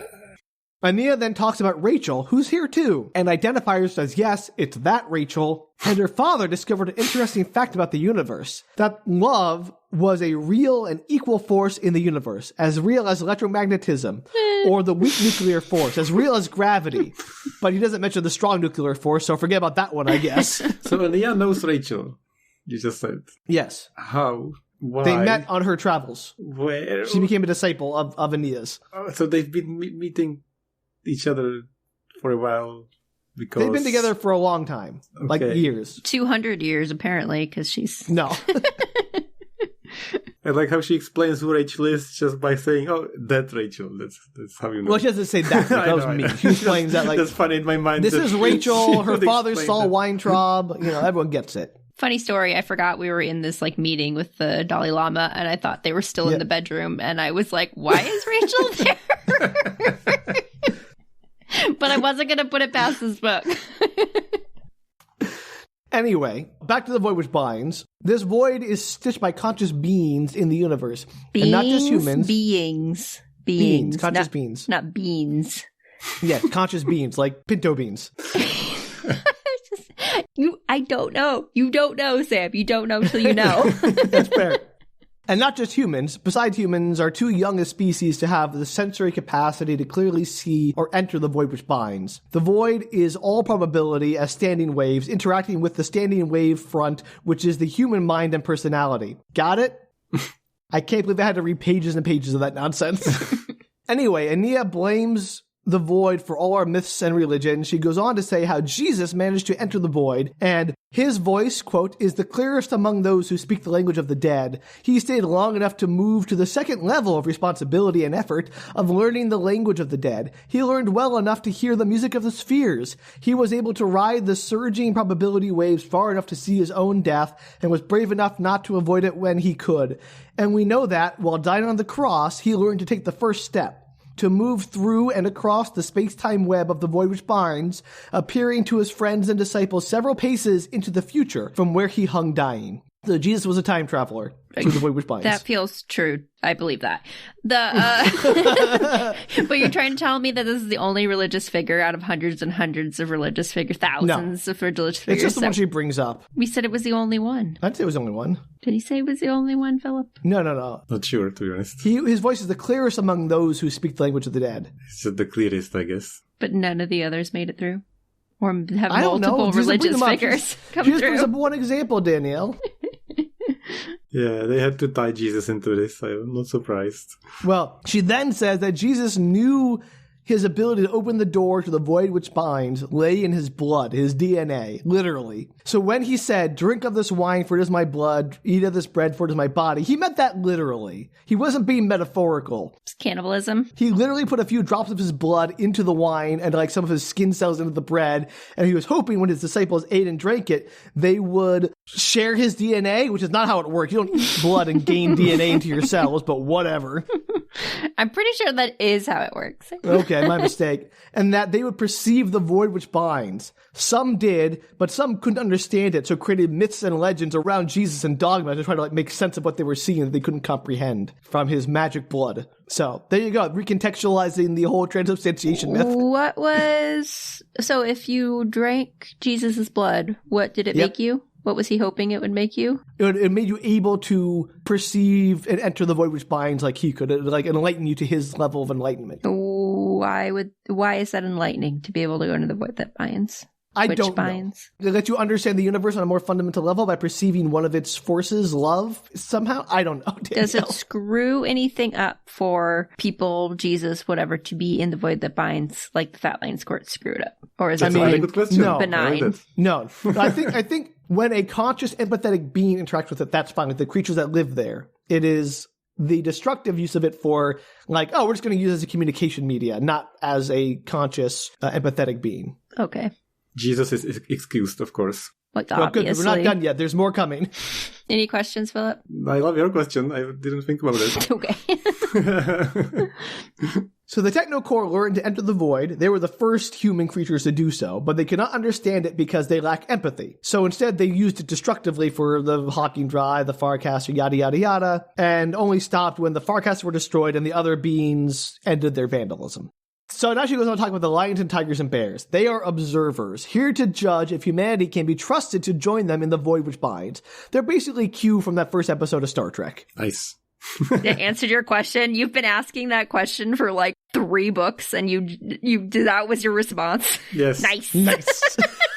Aenea then talks about Rachel, who's here too, and identifiers says, yes, it's that Rachel. And her father discovered an interesting fact about the universe, that love was a real and equal force in the universe, as real as electromagnetism, or the weak nuclear force, as real as gravity. But he doesn't mention the strong nuclear force, so forget about that one, I guess. So Aenea knows Rachel, you just said. Yes. How? Why? They met on her travels. Where? She became a disciple of Aenea's. Oh, so they've been meeting each other for a while. Because... They've been together for a long time. Okay. Like years. 200 years, apparently, because she's... No. I like how she explains who Rachel is just by saying, oh, that Rachel. That's how you know. Well, she doesn't say that. That was me. She explains that, like... That's funny in my mind. This is Rachel. Her father's Saul Weintraub. Everyone gets it. Funny story. I forgot we were in this, like, meeting with the Dalai Lama, and I thought they were still in the bedroom, and I was like, why is Rachel there? But I wasn't going to put it past this book. Anyway, back to the Void Which Binds. This void is stitched by conscious beings in the universe. Beings? And not just humans. Beings. Conscious beings. Not beans. Yeah, conscious beings, like pinto beans. I don't know. You don't know, Sam. You don't know till you know. That's fair. And not just humans. Besides humans, are two youngest species to have the sensory capacity to clearly see or enter the void which binds. The void is all probability as standing waves interacting with the standing wave front, which is the human mind and personality. Got it? I can't believe I had to read pages and pages of that nonsense. Anyway, Aenea blames the void for all our myths and religion. She goes on to say how Jesus managed to enter the void, and his voice, quote, is the clearest among those who speak the language of the dead. He stayed long enough to move to the second level of responsibility and effort of learning the language of the dead. He learned well enough to hear the music of the spheres. He was able to ride the surging probability waves far enough to see his own death, and was brave enough not to avoid it when he could. And we know that, while dying on the cross, he learned to take the first step, to move through and across the space-time web of the void which binds, appearing to his friends and disciples several paces into the future from where he hung dying. So Jesus was a time traveler through the void which binds. That feels true. I believe that. But you're trying to tell me that this is the only religious figure out of hundreds and hundreds of religious figures, thousands of religious figures. It's just the one she brings up. We said it was the only one. I'd say it was the only one. Did he say it was the only one, Philip? No. Not sure, to be honest. His voice is the clearest among those who speak the language of the dead. It's just the clearest, I guess. But none of the others made it through? Or have multiple religious figures come through? Just brings up one example, Danielle. Yeah, they had to tie Jesus into this. I'm not surprised. Well, she then says that Jesus knew his ability to open the door to the void which binds lay in his blood, his DNA, literally. So when he said, drink of this wine for it is my blood, eat of this bread for it is my body, he meant that literally. He wasn't being metaphorical. It's cannibalism. He literally put a few drops of his blood into the wine and like some of his skin cells into the bread. And he was hoping when his disciples ate and drank it, they would share his DNA, which is not how it works. You don't eat blood and gain DNA into your cells, but whatever. I'm pretty sure that is how it works. Okay, my mistake. And that they would perceive the void which binds. Some did, but some couldn't understand it, so created myths and legends around Jesus and dogma to try to make sense of what they were seeing that they couldn't comprehend from his magic blood. So there you go, recontextualizing the whole transubstantiation myth. So if you drank Jesus' blood, what did it make you? What was he hoping it would make you? It made you able to perceive and enter the void which binds like he could. It like enlighten you to his level of enlightenment. Why is that enlightening to be able to go into the void that binds? I don't know. They let you understand the universe on a more fundamental level by perceiving one of its forces, love, somehow? I don't know, Danielle. Does it screw anything up for people, Jesus, whatever, to be in the void that binds, like the Fat Lane Squirt screwed up? Or is it benign? No. I think when a conscious, empathetic being interacts with it, that's fine. With the creatures that live there, it is the destructive use of it for, like, oh, we're just going to use it as a communication media, not as a conscious, empathetic being. Okay. Jesus is excused, of course. Like, obviously. Good. We're not done yet. There's more coming. Any questions, Philip? I love your question. I didn't think about it. Okay. So the Technocore learned to enter the void. They were the first human creatures to do so, but they could not understand it because they lack empathy. So instead, they used it destructively for the Hawking Dry, the Farcaster, yada, yada, yada, and only stopped when the Farcaster were destroyed and the other beings ended their vandalism. So now she goes on to talk about the lions and tigers and bears. They are observers, here to judge if humanity can be trusted to join them in the void which binds. They're basically Q from that first episode of Star Trek. Nice. That answered your question. You've been asking that question for like 3 books, and that was your response. Yes. Nice.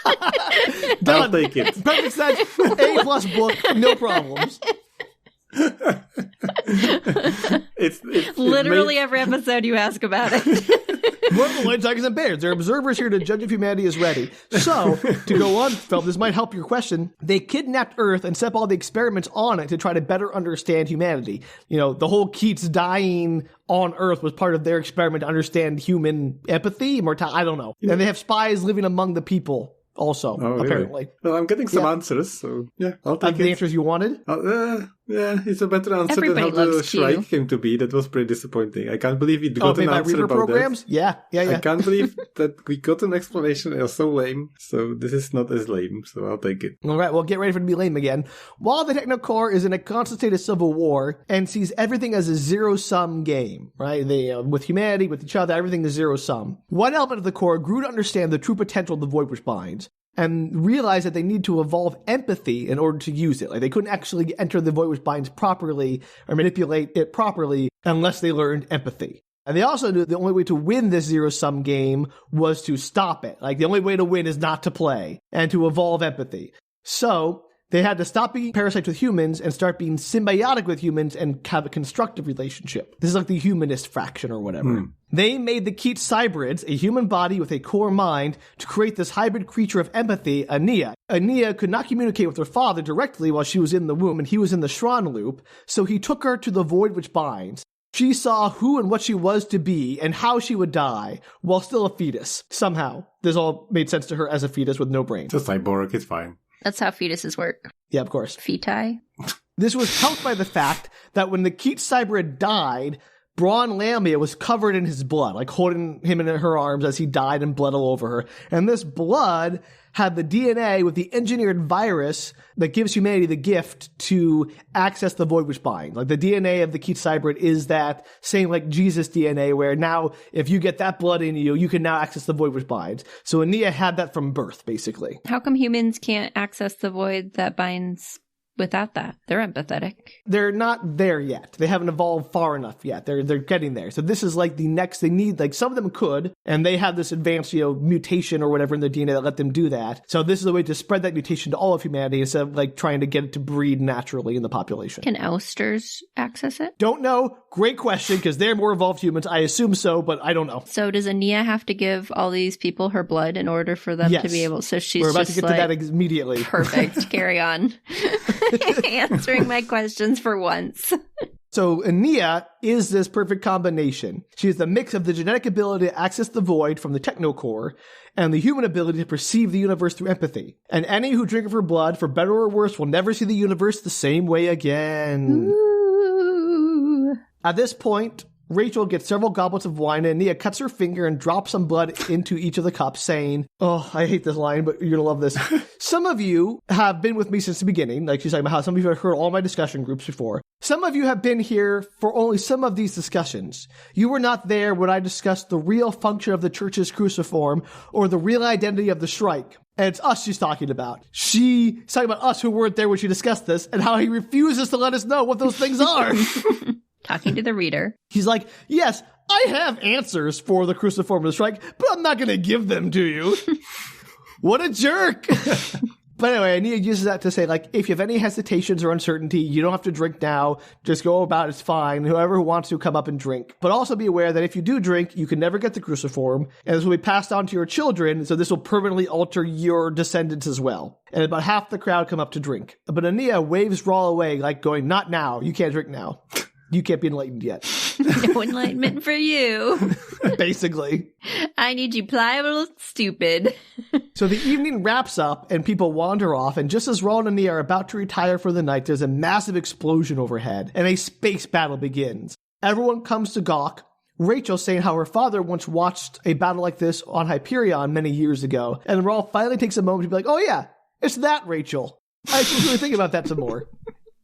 I'll take it. Perfect sense. A+ book, no problems. It's literally every episode you ask about it. What are the lions, tigers, and bears? They're observers here to judge if humanity is ready. So, to go on, Phil, this might help your question. They kidnapped Earth and set up all the experiments on it to try to better understand humanity. You know, the whole Keats dying on Earth was part of their experiment to understand human empathy, mortality, I don't know. Yeah. And they have spies living among the people. Also, apparently. Really? Well, I'm getting some answers, so yeah, I'll take it. The answers you wanted? Yeah, it's a better answer than how the Shrike came to be. That was pretty disappointing. I can't believe we got an answer about programs? that. Yeah. I can't believe that we got an explanation. It was so lame. So this is not as lame, so I'll take it. All right, well, get ready for it to be lame again. While the Technocore is in a constant state of civil war and sees everything as a zero-sum game, right? They, with humanity, with each other, everything is zero-sum. One element of the core grew to understand the true potential of the void which binds, and realize that they need to evolve empathy in order to use it. Like, they couldn't actually enter the void which binds properly or manipulate it properly unless they learned empathy. And they also knew the only way to win this zero-sum game was to stop it. Like, the only way to win is not to play and to evolve empathy. So they had to stop being parasites with humans and start being symbiotic with humans and have a constructive relationship. This is like the humanist fraction or whatever. They made the Keats cybrids, a human body with a core mind, to create this hybrid creature of empathy, Aenea. Aenea could not communicate with her father directly while she was in the womb, and he was in the Shran loop, so he took her to the void which binds. She saw who and what she was to be and how she would die while still a fetus. Somehow, this all made sense to her as a fetus with no brain. It's a cyborg, it's fine. That's how fetuses work. Yeah, of course. Feti. This was helped by the fact that when the Keats cybrid died, Braun Lamia was covered in his blood, like holding him in her arms as he died and bled all over her. And this blood had the DNA with the engineered virus that gives humanity the gift to access the void which binds. Like the DNA of the Keith Cybrid is that same like Jesus DNA where now if you get that blood in you, you can now access the void which binds. So Aenea had that from birth, basically. How come humans can't access the void that binds without that? They're empathetic. They're not there yet. They haven't evolved far enough yet. They're getting there. So this is like the next, they need, like some of them could, and they have this advanced, mutation or whatever in their DNA that let them do that. So this is a way to spread that mutation to all of humanity instead of like trying to get it to breed naturally in the population. Can ousters access it? Don't know. Great question, because they're more evolved humans. I assume so, but I don't know. So does Aenea have to give all these people her blood in order for them to be able, so she's We're about just to get to that immediately. Perfect. Carry on. Answering my questions for once. So Aenea is this perfect combination. She is the mix of the genetic ability to access the void from the technocore and the human ability to perceive the universe through empathy. And any who drink of her blood, for better or worse, will never see the universe the same way again. Ooh. At this point, Rachel gets several goblets of wine, and Aenea cuts her finger and drops some blood into each of the cups, saying, oh, I hate this line, but you're going to love this. Some of you have been with me since the beginning. Like she's talking about how some of you have heard all my discussion groups before. Some of you have been here for only some of these discussions. You were not there when I discussed the real function of the church's cruciform or the real identity of the Shrike. And it's us she's talking about. She's talking about us who weren't there when she discussed this and how he refuses to let us know what those things are. Talking to the reader. He's like, yes, I have answers for the cruciform of the Shrike, but I'm not going to give them to you. What a jerk. But anyway, Aenea uses that to say, like, if you have any hesitations or uncertainty, you don't have to drink now. Just go about, it's fine. Whoever wants to, come up and drink. But also be aware that if you do drink, you can never get the cruciform, and this will be passed on to your children, so this will permanently alter your descendants as well. And about half the crowd come up to drink. But Aenea waves Raul away, like going, not now. You can't drink now. You can't be enlightened yet. No enlightenment for you. Basically. I need you pliable, stupid. So the evening wraps up and people wander off, and just as Raul and Aenea are about to retire for the night, there's a massive explosion overhead, and a space battle begins. Everyone comes to gawk. Rachel saying how her father once watched a battle like this on Hyperion many years ago, and Raul finally takes a moment to be like, oh yeah, it's that Rachel. I should really think about that some more.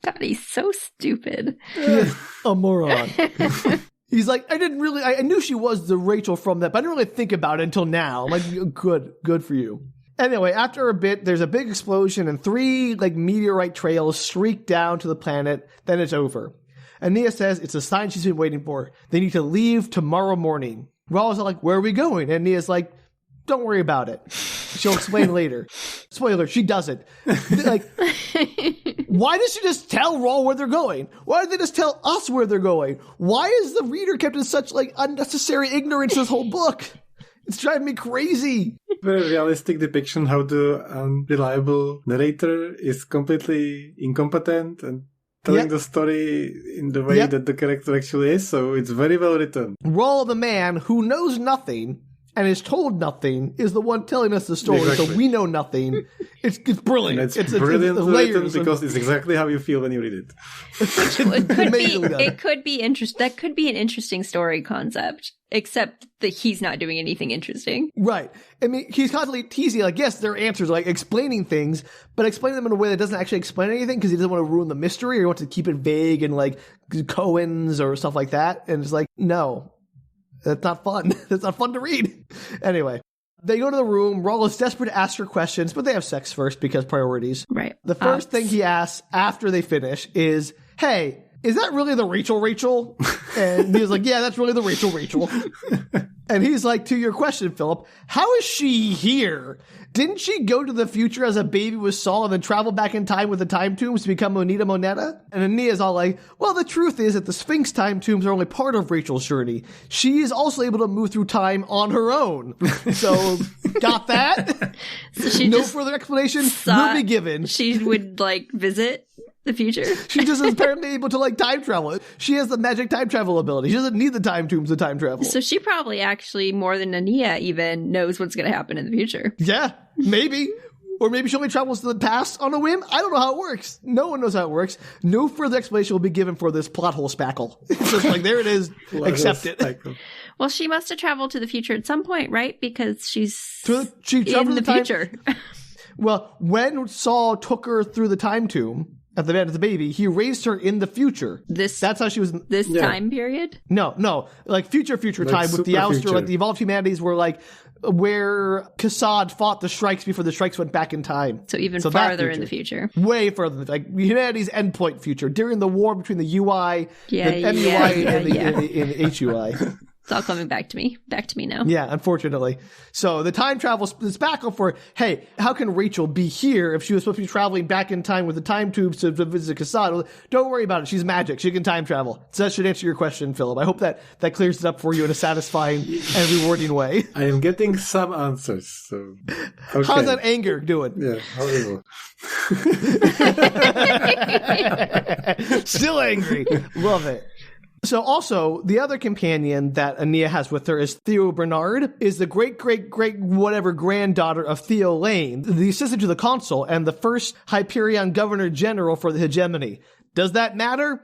God, he's so stupid. He is a moron. He's like, I knew she was the Rachel from that, but I didn't really think about it until now. I'm like, good for you. Anyway, after a bit, there's a big explosion and 3 meteorite trails streak down to the planet. Then it's over. Aenea says it's a sign she's been waiting for. They need to leave tomorrow morning. Raul's like, where are we going? And Aenea's like, don't worry about it. She'll explain later. Spoiler, she doesn't. Why does she just tell Raul where they're going? Why don't they just tell us where they're going? Why is the reader kept in such unnecessary ignorance this whole book? It's driving me crazy. Very realistic depiction how the unreliable narrator is completely incompetent and telling the story in the way that the character actually is. So it's very well written. Raul, the man who knows nothing and is told nothing, is the one telling us the story, exactly. So we know nothing. It's brilliant. And it's brilliant written because it's exactly how you feel when you read it. It could be interesting. That could be an interesting story concept, except that he's not doing anything interesting. Right. I mean, he's constantly teasing, yes, their answers, explaining things, but explaining them in a way that doesn't actually explain anything because he doesn't want to ruin the mystery or he wants to keep it vague and koans or stuff like that. And it's no. That's not fun. That's not fun to read. Anyway, they go to the room. Raul is desperate to ask her questions, but they have sex first because priorities. Right. The first thing he asks after they finish is, hey, is that really the Rachel? And he was like, yeah, that's really the Rachel. And he's like, to your question, Filip, how is she here? Didn't she go to the future as a baby with Saul and then travel back in time with the time tombs to become Moneta Moneta? And Aenea's all like, well, the truth is that the Sphinx time tombs are only part of Rachel's journey. She is also able to move through time on her own. So, got that? So no further explanation will be given. She would, visit the future. She just is apparently able to time travel. She has the magic time travel ability. She doesn't need the time tombs to time travel. So she probably actually, more than Aenea even, knows what's going to happen in the future. Yeah, maybe. Or maybe she only travels to the past on a whim. I don't know how it works. No one knows how it works. No further explanation will be given for this plot hole spackle. It's just there it is. Accept it. Well, she must have traveled to the future at some point, right? Because she's in the future. Well, when Saul took her through the time tomb at the end of the baby, he raised her in the future. That's how she was. This time period? No. Like future time with the ouster, like the evolved humanities were like where Kassad fought the Shrikes before the Shrikes went back in time. So even farther in the future. Way further. Like humanity's endpoint future. During the war between the UI, the MUI, and the HUI. It's all coming back to me. Back to me now. Yeah, unfortunately. So the time travel is back up for, hey, how can Rachel be here if she was supposed to be traveling back in time with the time tubes to visit Kassad? Well, don't worry about it. She's magic. She can time travel. So that should answer your question, Philip. I hope that clears it up for you in a satisfying and rewarding way. I am getting some answers. So okay. How's that anger doing? Yeah, horrible. Still angry. Love it. So also, the other companion that Aenea has with her is Theo Bernard, is the great-great-great-whatever-granddaughter of Theo Lane, the assistant to the consul and the first Hyperion governor-general for the hegemony. Does that matter?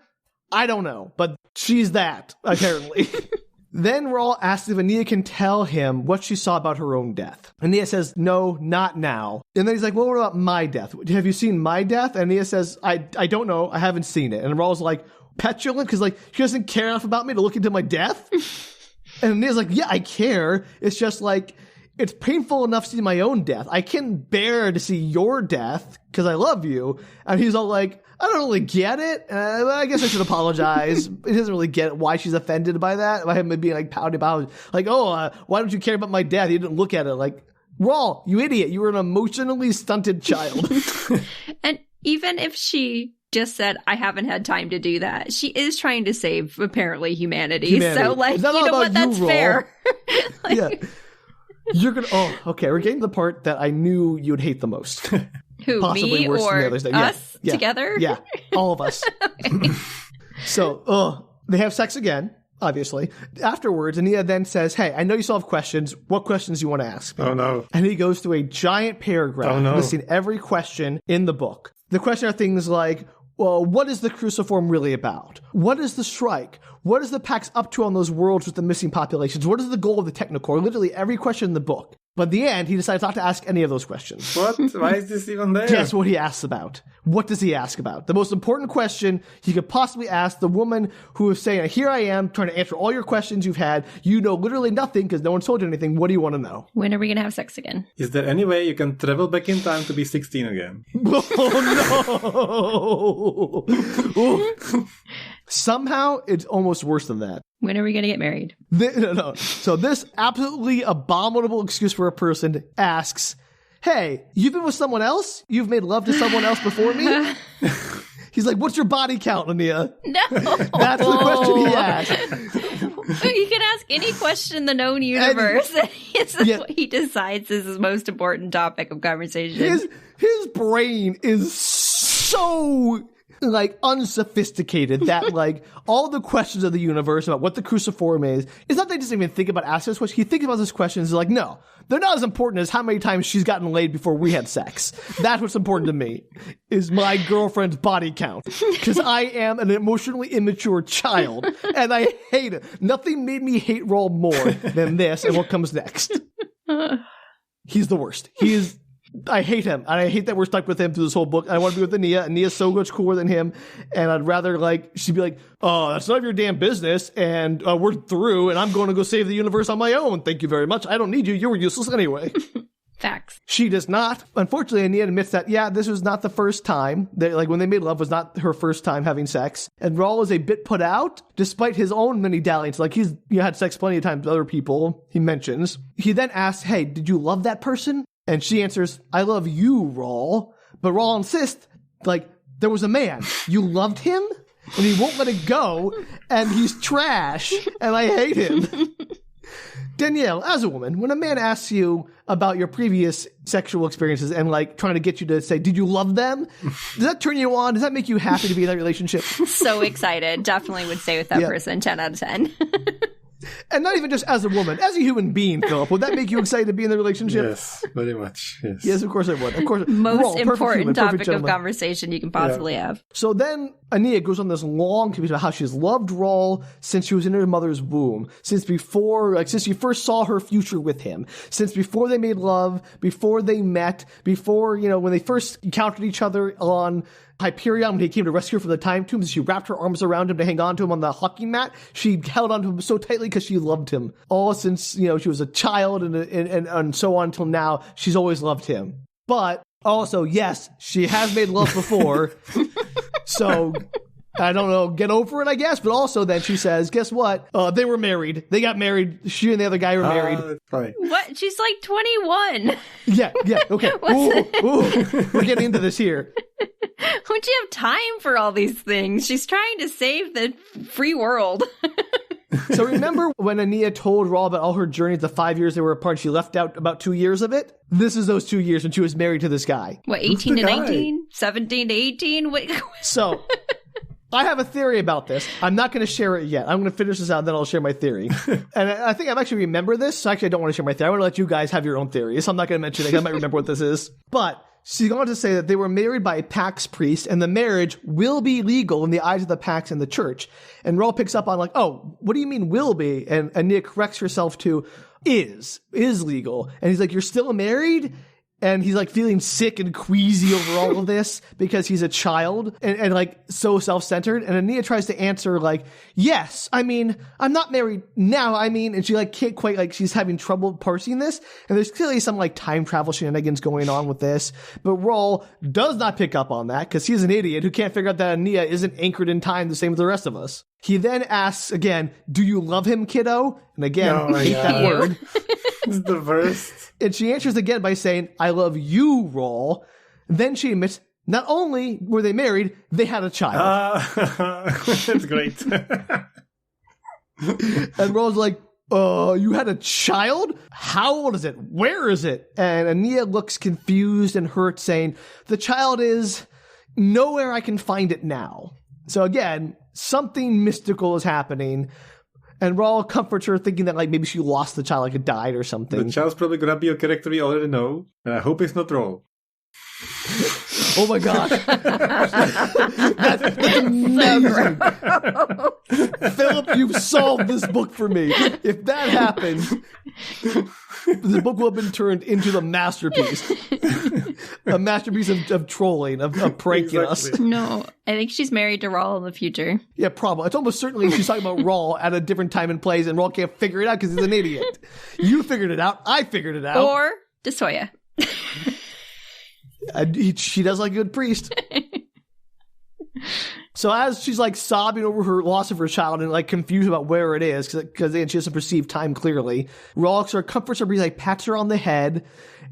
I don't know, but she's that, apparently. Then Raul asks if Aenea can tell him what she saw about her own death. Aenea says, no, not now. And then he's like, well, what about my death? Have you seen my death? And Aenea says, I don't know. I haven't seen it. And Raul's like, petulant, because like she doesn't care enough about me to look into my death. And Aenea's like, yeah, I care. It's just like it's painful enough to see my own death. I can bear to see your death because I love you. And he's all like, I don't really get it. I guess I should apologize. He doesn't really get why she's offended by that. By him being like pouty about like, why don't you care about my death? You didn't look at it. Like, Raul, you idiot. You were an emotionally stunted child. And even if she just said, I haven't had time to do that, she is trying to save, apparently, humanity. So, like, you know what? That's fair. Like, yeah. You're going to... Oh, okay. We're getting to the part that I knew you would hate the most. Who, possibly me worse or than the others. us together? Yeah, all of us. Okay. So, they have sex again, obviously. Afterwards, Aenea then says, hey, I know you still have questions. What questions do you want to ask me? Oh, no. And he goes through a giant paragraph listing every question in the book. The questions are things like, well, what is the cruciform really about? What is the Shrike? What is the Pax up to on those worlds with the missing populations? What is the goal of the Technocore? Literally every question in the book. But in the end, he decides not to ask any of those questions. What? Why is this even there? Guess what he asks about. What does he ask about? The most important question he could possibly ask the woman who is saying, here I am trying to answer all your questions you've had. You know literally nothing because no one told you anything. What do you want to know? When are we going to have sex again? Is there any way you can travel back in time to be 16 again? Oh, no! Somehow, it's almost worse than that. When are we going to get married? No. So this absolutely abominable excuse for a person asks, hey, you've been with someone else? You've made love to someone else before me? He's like, what's your body count, Aenea? No. That's the question he asked. You can ask any question in the known universe. It's what he decides is his most important topic of conversation. His brain is so... like unsophisticated that like all the questions of the universe about what the cruciform is, it's not that he doesn't even think about asking this question. He thinks about those questions like, no, they're not as important as how many times she's gotten laid before we had sex. That's what's important to me, is my girlfriend's body count. Because I am an emotionally immature child and I hate it. Nothing made me hate Raul more than this and what comes next. He's the worst. I hate him, and I hate that we're stuck with him through this whole book. I want to be with Aenea. Aenea's so much cooler than him, and I'd rather, like, she'd be like, oh, that's none of your damn business, and we're through, and I'm going to go save the universe on my own. Thank you very much. I don't need you. You were useless anyway. Facts. She does not. Unfortunately, Aenea admits that, yeah, this was not the first time. That, like, when they made love was not her first time having sex. And Raul is a bit put out, despite his own many dalliance. Like, he's had sex plenty of times with other people, he mentions. He then asks, hey, did you love that person? And she answers, I love you, Raul. But Raul insists, like, there was a man. You loved him? And he won't let it go. And he's trash. And I hate him. Danielle, as a woman, when a man asks you about your previous sexual experiences and, like, trying to get you to say, did you love them? Does that turn you on? Does that make you happy to be in that relationship? So excited. Definitely would stay with that person 10 out of 10. And not even just as a woman, as a human being, Philip. Would that make you excited to be in the relationship? Yes, very much. Yes. Yes, of course it would. Of course. Most important topic of conversation you can possibly have. So then Aenea goes on this long conversation about how she's loved Raul since she was in her mother's womb, since she first saw her future with him, since before they made love, before they met, before, when they first encountered each other on Hyperion, when he came to rescue her from the time tomb, she wrapped her arms around him to hang on to him on the hockey mat. She held on to him so tightly because she loved him. All since, she was a child and so on until now, she's always loved him. But also, yes, she has made love before. So, I don't know, get over it, I guess. But also then she says, guess what? They were married. They got married. She and the other guy were married. That's funny. What? She's like 21. Yeah, okay. Ooh, we're getting into this here. Would you have time for all these things? She's trying to save the free world. So remember when Aenea told Raul about all her journeys, the 5 years they were apart, she left out about 2 years of it? This is those 2 years when she was married to this guy. What, 18 to 19? 17 to 18? Wait. So, I have a theory about this. I'm not going to share it yet. I'm going to finish this out, and then I'll share my theory. And I think I've actually remembered this, so actually I don't want to share my theory. I want to let you guys have your own theories. So I'm not going to mention it. I might remember what this is. But she's going to say that they were married by a Pax priest, and the marriage will be legal in the eyes of the Pax and the church. And Raul picks up on oh, what do you mean will be? And Aenea corrects herself to is legal. And he's like, you're still married? And he's feeling sick and queasy over all of this because he's a child and so self-centered. And Aenea tries to answer yes, I mean, I'm not married now. I mean, and she can't quite she's having trouble parsing this. And there's clearly some time travel shenanigans going on with this. But Raul does not pick up on that because he's an idiot who can't figure out that Aenea isn't anchored in time the same as the rest of us. He then asks again, do you love him, kiddo? And again, hate that word. It's the worst. And she answers again by saying, I love you, Raul. Then she admits, not only were they married, they had a child. That's great. And Raul's like, you had a child? How old is it? Where is it? And Aenea looks confused and hurt, saying, the child is nowhere I can find it now. So again, something mystical is happening. And Raul comforts her, thinking that maybe she lost the child, it died or something. The child's probably gonna be a character we already know, and I hope it's not Raul. Oh my gosh. That's amazing. Philip, you've solved this book for me. If that happens, this book will have been turned into the masterpiece. A masterpiece of trolling, of pranking exactly. us. No, I think she's married to Raul in the future. Yeah, probably. It's almost certainly she's talking about Raul at a different time and place, and Raul can't figure it out because he's an idiot. You figured it out. I figured it out. Or to Soya. She does like a good priest. So as she's sobbing over her loss of her child and confused about where it is because she doesn't perceive time clearly, Raul sort of comforts her, but he pats her on the head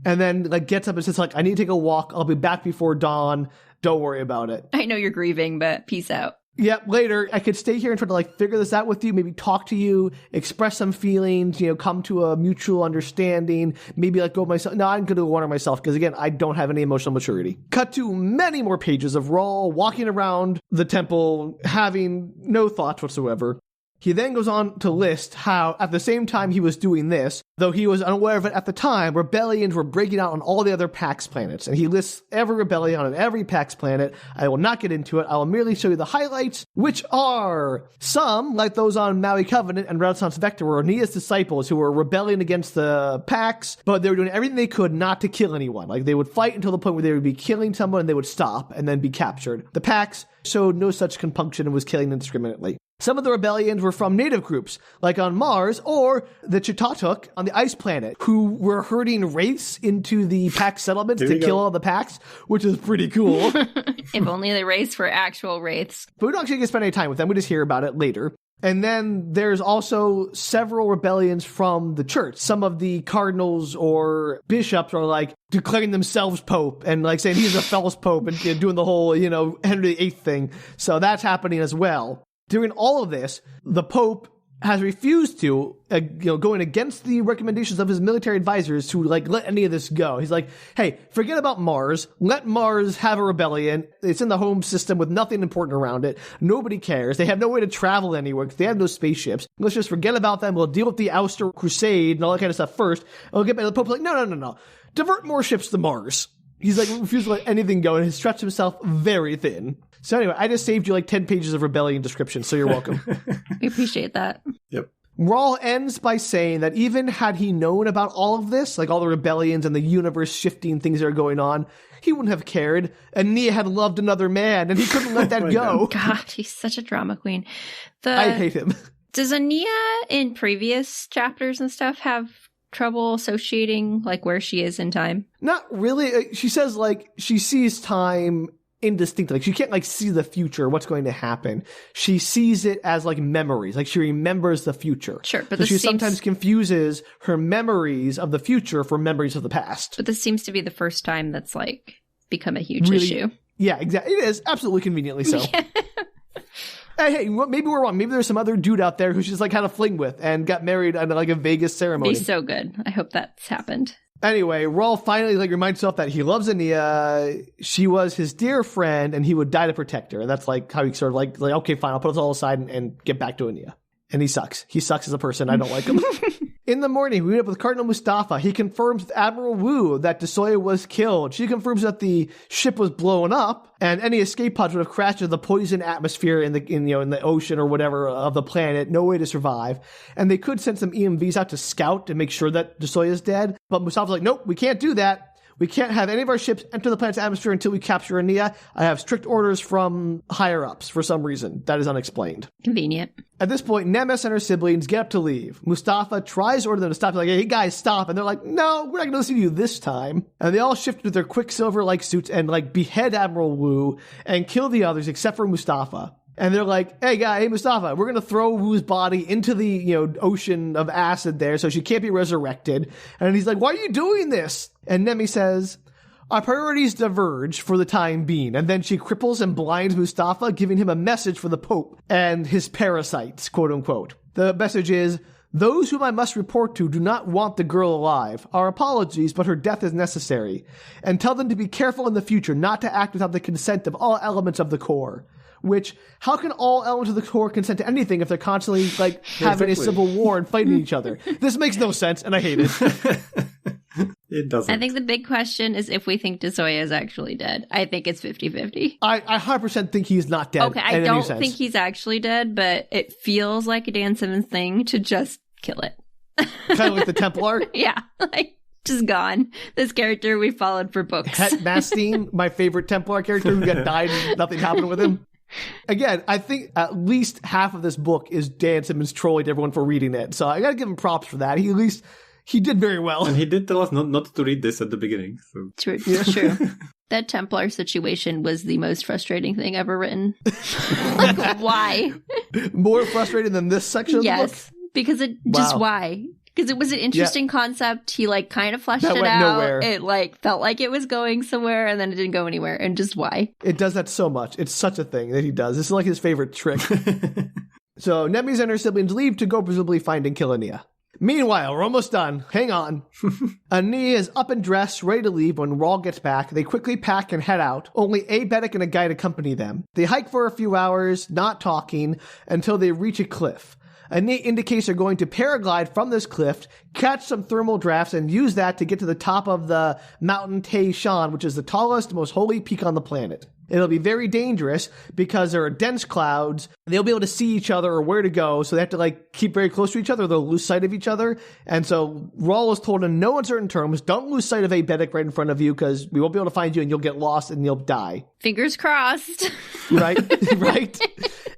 and then gets up and says I need to take a walk. I'll be back before dawn. Don't worry about it. I know you're grieving, but peace out. Yeah, later, I could stay here and try to figure this out with you, maybe talk to you, express some feelings, come to a mutual understanding, maybe go myself. No, I'm going to water myself because, again, I don't have any emotional maturity. Cut to many more pages of Raul walking around the temple, having no thoughts whatsoever. He then goes on to list how, at the same time he was doing this, though he was unaware of it at the time, rebellions were breaking out on all the other Pax planets. And he lists every rebellion on every Pax planet. I will not get into it. I will merely show you the highlights, which are some, like those on Maui Covenant and Renaissance Vector, were Aenea's disciples who were rebelling against the Pax, but they were doing everything they could not to kill anyone. They would fight until the point where they would be killing someone and they would stop and then be captured. The Pax showed no such compunction and was killing indiscriminately. Some of the rebellions were from native groups, like on Mars, or the Chitatuk on the ice planet, who were herding wraiths into the Pax settlements to kill all the Pax, which is pretty cool. If only the wraiths were actual wraiths. But we don't actually get to spend any time with them. We just hear about it later. And then there's also several rebellions from the church. Some of the cardinals or bishops are declaring themselves pope and saying he's a false pope and doing the whole, Henry VIII thing. So that's happening as well. During all of this, the Pope has refused to, going against the recommendations of his military advisors to let any of this go. He's like, hey, forget about Mars. Let Mars have a rebellion. It's in the home system with nothing important around it. Nobody cares. They have no way to travel anywhere because they have no spaceships. Let's just forget about them. We'll deal with the Ouster Crusade and all that kind of stuff first. And we'll get back to the Pope's like, no. Divert more ships to Mars. He's refused to let anything go and has stretched himself very thin. So anyway, I just saved you 10 pages of rebellion description, so you're welcome. We appreciate that. Yep. Raul ends by saying that even had he known about all of this, all the rebellions and the universe shifting things that are going on, he wouldn't have cared. Aenea had loved another man, and he couldn't let that go. God, he's such a drama queen. I hate him. Does Aenea in previous chapters and stuff have trouble associating where she is in time? Not really. She says she sees time indistinctly. She can't see the future, what's going to happen. She sees it as memories. She remembers the future. Sure, but so she sometimes confuses her memories of the future for memories of the past. But this seems to be the first time that's become a huge issue. Yeah, exactly. It is absolutely conveniently so. Hey, maybe we're wrong. Maybe there's some other dude out there who she's had a fling with and got married at a Vegas ceremony. Be so good. I hope that's happened. Anyway, Raul finally reminds himself that he loves Aenea. She was his dear friend, and he would die to protect her. And that's how he sort of okay, fine, I'll put this all aside and get back to Aenea. And he sucks. He sucks as a person. I don't like him. In the morning, we meet up with Cardinal Mustafa. He confirms with Admiral Wu that Desoya was killed. She confirms that the ship was blown up, and any escape pods would have crashed into the poison atmosphere in the ocean or whatever of the planet. No way to survive. And they could send some EMVs out to scout to make sure that Desoya is dead. But Mustafa's like, nope, we can't do that. We can't have any of our ships enter the planet's atmosphere until we capture Aenea. I have strict orders from higher-ups for some reason. That is unexplained. Convenient. At this point, Nemes and her siblings get up to leave. Mustafa tries to order them to stop. Hey, guys, stop. And they're like, no, we're not going to listen to you this time. And they all shift into their Quicksilver-like suits and, behead Admiral Wu and kill the others except for Mustafa. And they're like, hey Mustafa, we're going to throw Wu's body into the, ocean of acid there so she can't be resurrected. And he's like, why are you doing this? And Nemi says, our priorities diverge for the time being. And then she cripples and blinds Mustafa, giving him a message for the Pope and his parasites, quote unquote. The message is, those whom I must report to do not want the girl alive. Our apologies, but her death is necessary. And tell them to be careful in the future, not to act without the consent of all elements of the Corps. Which, how can all elements of the Corps consent to anything if they're constantly, having a civil war and fighting each other? This makes no sense, and I hate it. It doesn't. I think the big question is if we think Desoya is actually dead. I think it's 50-50. I 100% think he's not dead. Okay, I don't think he's actually dead, but it feels like a Dan Simmons thing to just kill it. Kind of like the Templar? Yeah, just gone. This character we followed for books. Het Mastine, my favorite Templar character who got died and nothing happened with him. Again, I think at least half of this book is Dan Simmons trolling everyone for reading it. So I gotta give him props for that. He did very well. And he did tell us not to read this at the beginning. So. True. Yeah. True. That Templar situation was the most frustrating thing ever written. Why? More frustrating than this section of the book? Yes. Because just why? Because it was an interesting concept. He kind of fleshed it out. Nowhere. It felt like it was going somewhere, and then it didn't go anywhere. And just why? It does that so much. It's such a thing that he does. This is his favorite trick. So Nemes and her siblings leave to go presumably find and kill Aenea. Meanwhile, we're almost done. Hang on. Aenea is up and dressed, ready to leave when Raul gets back. They quickly pack and head out. Only Aebetic and a guide accompany them. They hike for a few hours, not talking, until they reach a cliff. Aenea indicates they're going to paraglide from this cliff, catch some thermal drafts, and use that to get to the top of the mountain Tay Shan, which is the tallest, most holy peak on the planet. It'll be very dangerous because there are dense clouds. They'll be able to see each other or where to go, so they have to keep very close to each other. They'll lose sight of each other. And so Raul is told in no uncertain terms, don't lose sight of Aebetic right in front of you because we won't be able to find you and you'll get lost and you'll die. Fingers crossed. Right? Right?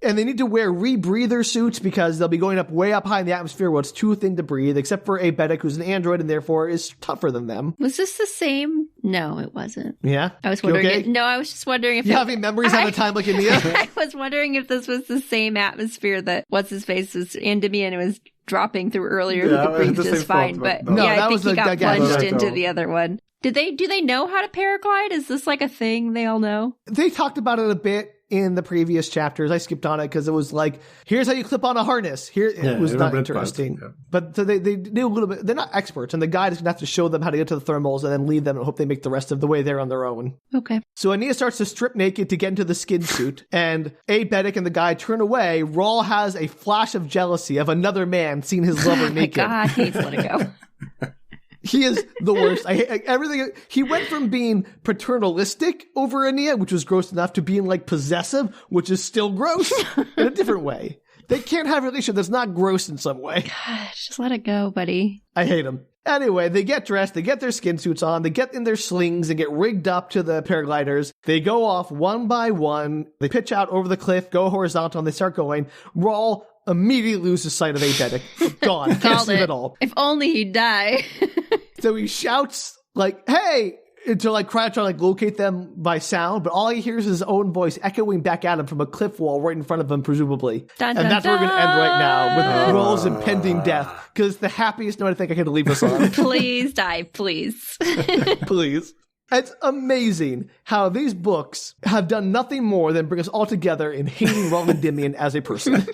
And they need to wear rebreather suits because they'll be going way up high in the atmosphere where it's too thin to breathe, except for Aebetic, who's an android and therefore is tougher than them. Was this the same? No, it wasn't. Yeah? I was wondering. No, I was just wondering if you having memories at a time like Aenea? I was wondering if this was the same atmosphere that what's-his-face was Endymion was dropping through earlier who could breathe just fine. But no, I think he got plunged into no. the other one. Do they know how to paraglide? Is this a thing they all know? They talked about it a bit. in the previous chapters. I skipped on it because it was like, here's how you clip on a harness. It was not interesting. Yeah. But so they do a little bit. They're not experts, and the guide is going to have to show them how to get to the thermals and then leave them and hope they make the rest of the way there on their own. Okay. So Aenea starts to strip naked to get into the skin suit, and Aebetic and the guide turn away. Raul has a flash of jealousy of another man seeing his lover naked. God, he needs to let it go. He is the worst. I hate everything. He went from being paternalistic over Aenea, which was gross enough, to being like possessive, which is still gross in a different way. They can't have a relationship that's not gross in some way. Gosh, just let it go, buddy. I hate him. Anyway, they get dressed, they get their skin suits on, they get in their slings and get rigged up to the paragliders. They go off one by one. They pitch out over the cliff, go horizontal, and they start going. Raul immediately loses sight of Aebetic. Gone. Can't see him at all. If only he'd die. So he shouts like, hey, to like try to locate them by sound, but all he hears is his own voice echoing back at him from a cliff wall right in front of him, presumably. Dun, and dun, that's where we're going to end right now with Raul's impending death, because it's the happiest note I think I could leave us on. Please die, please. Please. It's amazing how these books have done nothing more than bring us all together in hating Rise of Endymion as a person.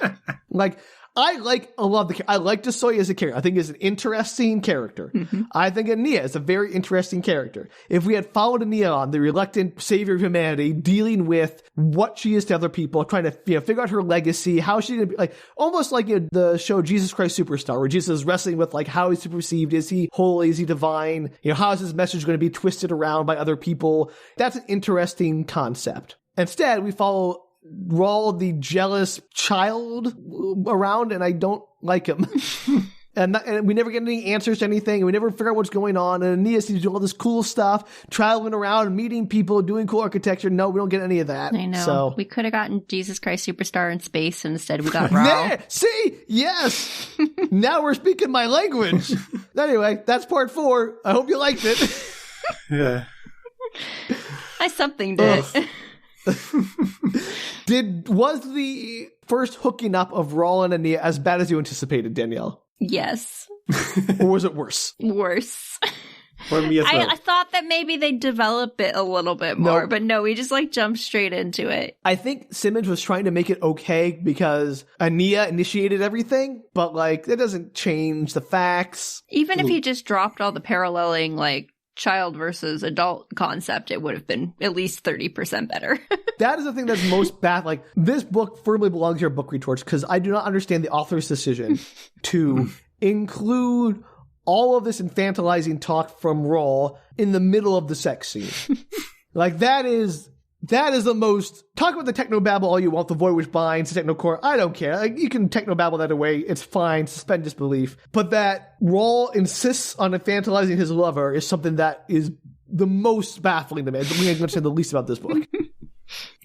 I love Desoya as a character. I think he's an interesting character. Mm-hmm. I think Aenea is a very interesting character. If we had followed Aenea on, the reluctant savior of humanity, dealing with what she is to other people, trying to figure out her legacy, how she's going to be almost like the show Jesus Christ Superstar, where Jesus is wrestling with how he's perceived. Is he holy? Is he divine? How is his message going to be twisted around by other people? That's an interesting concept. Instead, we follow Raul, the jealous child, around, and I don't like him. and we never get any answers to anything, and we never figure out what's going on. And Aenea seems to do all this cool stuff, traveling around, meeting people, doing cool architecture. No, we don't get any of that. I know. So we could have gotten Jesus Christ Superstar in space, and instead we got Raul. See? Yes! Now we're speaking my language. Anyway, that's part 4. I hope you liked it. Yeah. I something did. Was the first hooking up of Raul and Aenea as bad as you anticipated, Danielle? Yes. Or was it worse? Worse. For me as well. I thought that maybe they'd develop it a little bit more, but no, we just jumped straight into it. I think Simmons was trying to make it okay because Aenea initiated everything, but that doesn't change the facts. Even if he just dropped all the paralleling, child versus adult concept, it would have been at least 30% better. That is the thing that's most bad. This book firmly belongs to your book retorts because I do not understand the author's decision to include all of this infantilizing talk from Raul in the middle of the sex scene. That is the most... Talk about the technobabble all you want, the void which binds, the technocore. I don't care. You can technobabble that away. It's fine. Suspend disbelief. But that Raul insists on infantilizing his lover is something that is the most baffling to me. We understand the least about this book.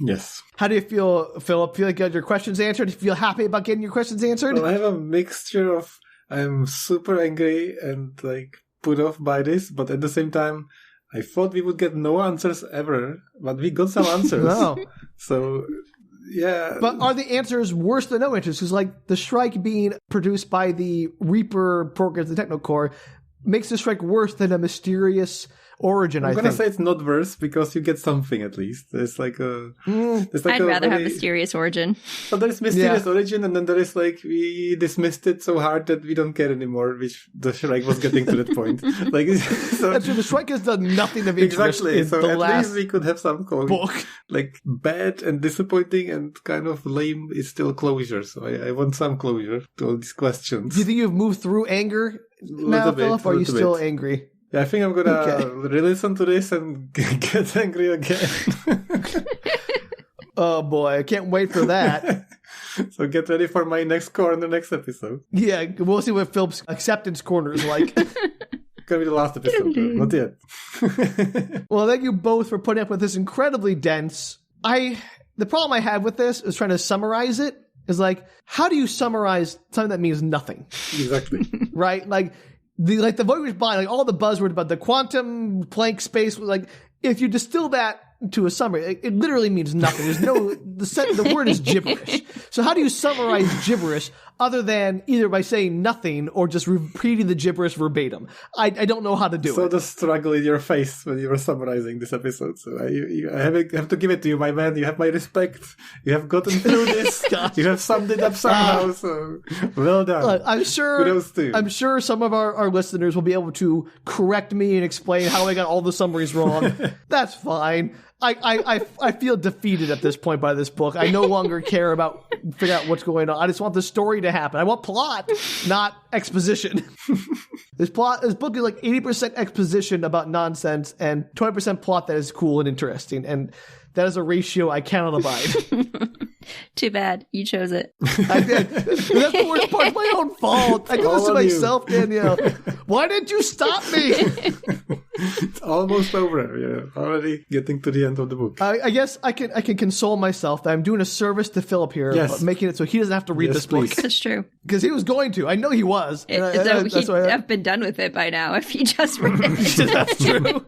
Yes. How do you feel, Philip? Feel like you got your questions answered? Do you feel happy about getting your questions answered? Well, I have a mixture of... I'm super angry and put off by this, but at the same time... I thought we would get no answers ever, but we got some answers. No. So, yeah. But are the answers worse than no answers? Because, the Shrike being produced by the Reaper programs, the Technocore, makes the Shrike worse than a mysterious origin, I think. I'm going to say it's not worse because you get something at least. There's I'd rather have mysterious origin. But there's mysterious origin, and then there is we dismissed it so hard that we don't care anymore, which the Shrike was getting to that point. So, that's true. The Shrike has done nothing of interest exactly. in so the at last least we could have some book. Bad and disappointing and kind of lame is still closure. So I want some closure to all these questions. Do you think you've moved through anger now, Philip, or are you still angry? Yeah, I think I'm gonna re-listen to this and get angry again. Oh boy, I can't wait for that. So get ready for my next corner next episode. Yeah, we'll see what Philip's acceptance corner is like. Gonna be the last episode, not yet. Well, thank you both for putting up with this incredibly dense. The problem I had with this is trying to summarize it. Is how do you summarize something that means nothing? Exactly. Right? The void which bind, all the buzzword about the quantum Planck space, if you distill that to a summary, it literally means nothing. There's no the word is gibberish. So how do you summarize gibberish other than either by saying nothing or just repeating the gibberish verbatim. I don't know how to do it. So the struggle in your face when you were summarizing this episode. So I have to give it to you, my man. You have my respect. You have gotten through this. You have summed it up somehow. So well done. Look, I'm sure. Kudos to you. I'm sure some of our listeners will be able to correct me and explain how I got all the summaries wrong. That's fine. I feel defeated at this point by this book. I no longer care about figuring out what's going on. I just want the story to happen. I want plot, not exposition. This book is like 80% exposition about nonsense and 20% plot that is cool and interesting. And that is a ratio I cannot abide. Too bad. You chose it. I did. That's the worst part. My own fault. I did this to myself, Danielle. Why didn't you stop me? It's almost over. Yeah, already getting to the end of the book. I guess I can console myself that I'm doing a service to Philip here, making it so he doesn't have to read this book. That's true. Because he was going to. I know he was. He'd have been done with it by now if he just read it. That's true.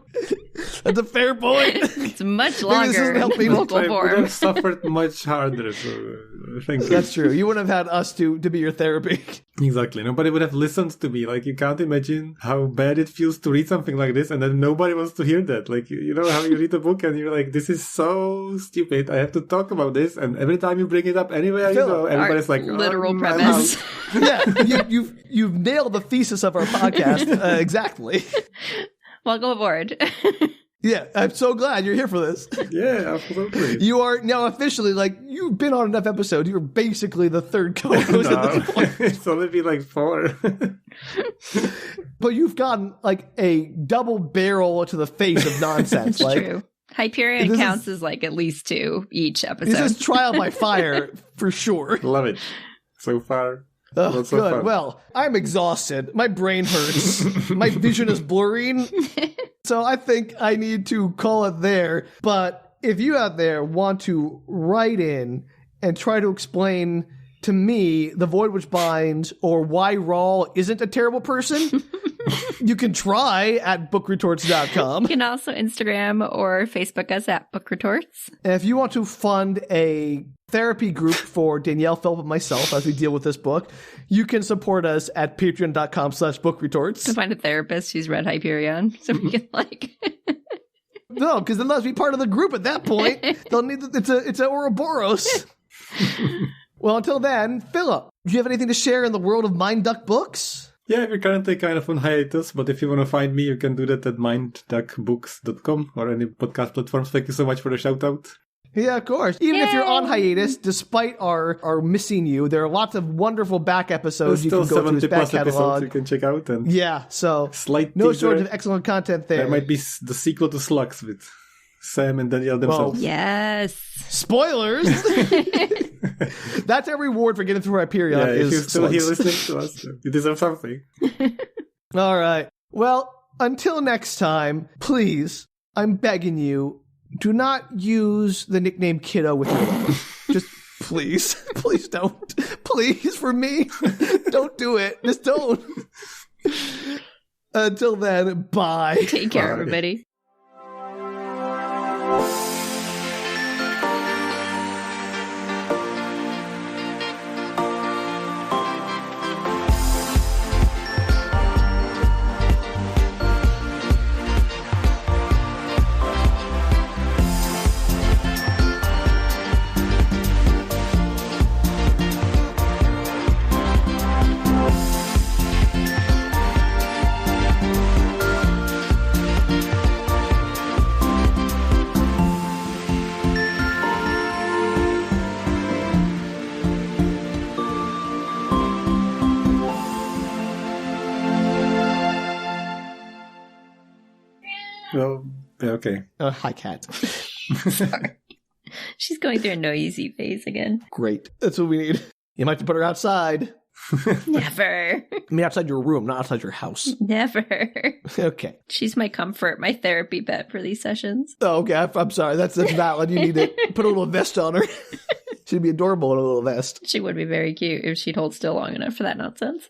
That's a fair point. It's much longer in vocal form. I would have suffered much harder. So thank you. That's true. You wouldn't have had us to be your therapy. Exactly. Nobody would have listened to me. Like, you can't imagine how bad it feels to read something like this, and then nobody wants to hear that. Like, you know how you read a book and you're like, this is so stupid. I have to talk about this. And every time you bring it up anywhere you go, everybody's like, literal premise. Yeah, you've nailed the thesis of our podcast. Exactly. Welcome aboard. Yeah, I'm so glad you're here for this. Yeah, absolutely. You are now officially, like, you've been on enough episodes. You're basically the third co-host at this point. It's only been like 4. But you've gotten, like, a double barrel to the face of nonsense. It's true. Hyperion counts as, like, at least 2 each episode. This is trial by fire, for sure. Love it. So far. Oh, good. Well, I'm exhausted. My brain hurts. My vision is blurring. So I think I need to call it there. But if you out there want to write in and try to explain to me the void which binds or why Raul isn't a terrible person, you can try at bookretorts.com. You can also Instagram or Facebook us at bookretorts. And if you want to fund a therapy group for Danielle, Philip, and myself as we deal with this book, you can support us at patreon.com/bookretorts. To find a therapist who's read Hyperion so we can No, because then let's be part of the group at that point. They'll need it's a Ouroboros. Well, until then, Philip, do you have anything to share in the world of Mind Duck books? Yeah, we're currently kind of on hiatus, but if you want to find me, you can do that at mindduckbooks.com or any podcast platforms. Thank you so much for the shout out. Yeah, of course. Even if you're on hiatus, despite our missing you, there are lots of wonderful back episodes you can go through his back catalog. You can check out. And yeah, so no shortage of excellent content there. There might be the sequel to Slugs with Sam and Danielle themselves. Well, yes. Spoilers! That's our reward for getting through Hyperion. Yeah, if you're still here listening to us, you deserve something. All right. Well, until next time, please, I'm begging you, do not use the nickname Kiddo with your love. Just please. Please don't. Please, for me. Don't do it. Just don't. Until then, bye. Take care, everybody. Well, okay. Hi, cat. Sorry. She's going through a noisy phase again. Great. That's what we need. You might have to put her outside. Never. I mean, outside your room, not outside your house. Never. Okay. She's my comfort, my therapy pet for these sessions. Oh, okay. I'm sorry. That's valid. You need to put a little vest on her. She'd be adorable in a little vest. She would be very cute if she'd hold still long enough for that nonsense.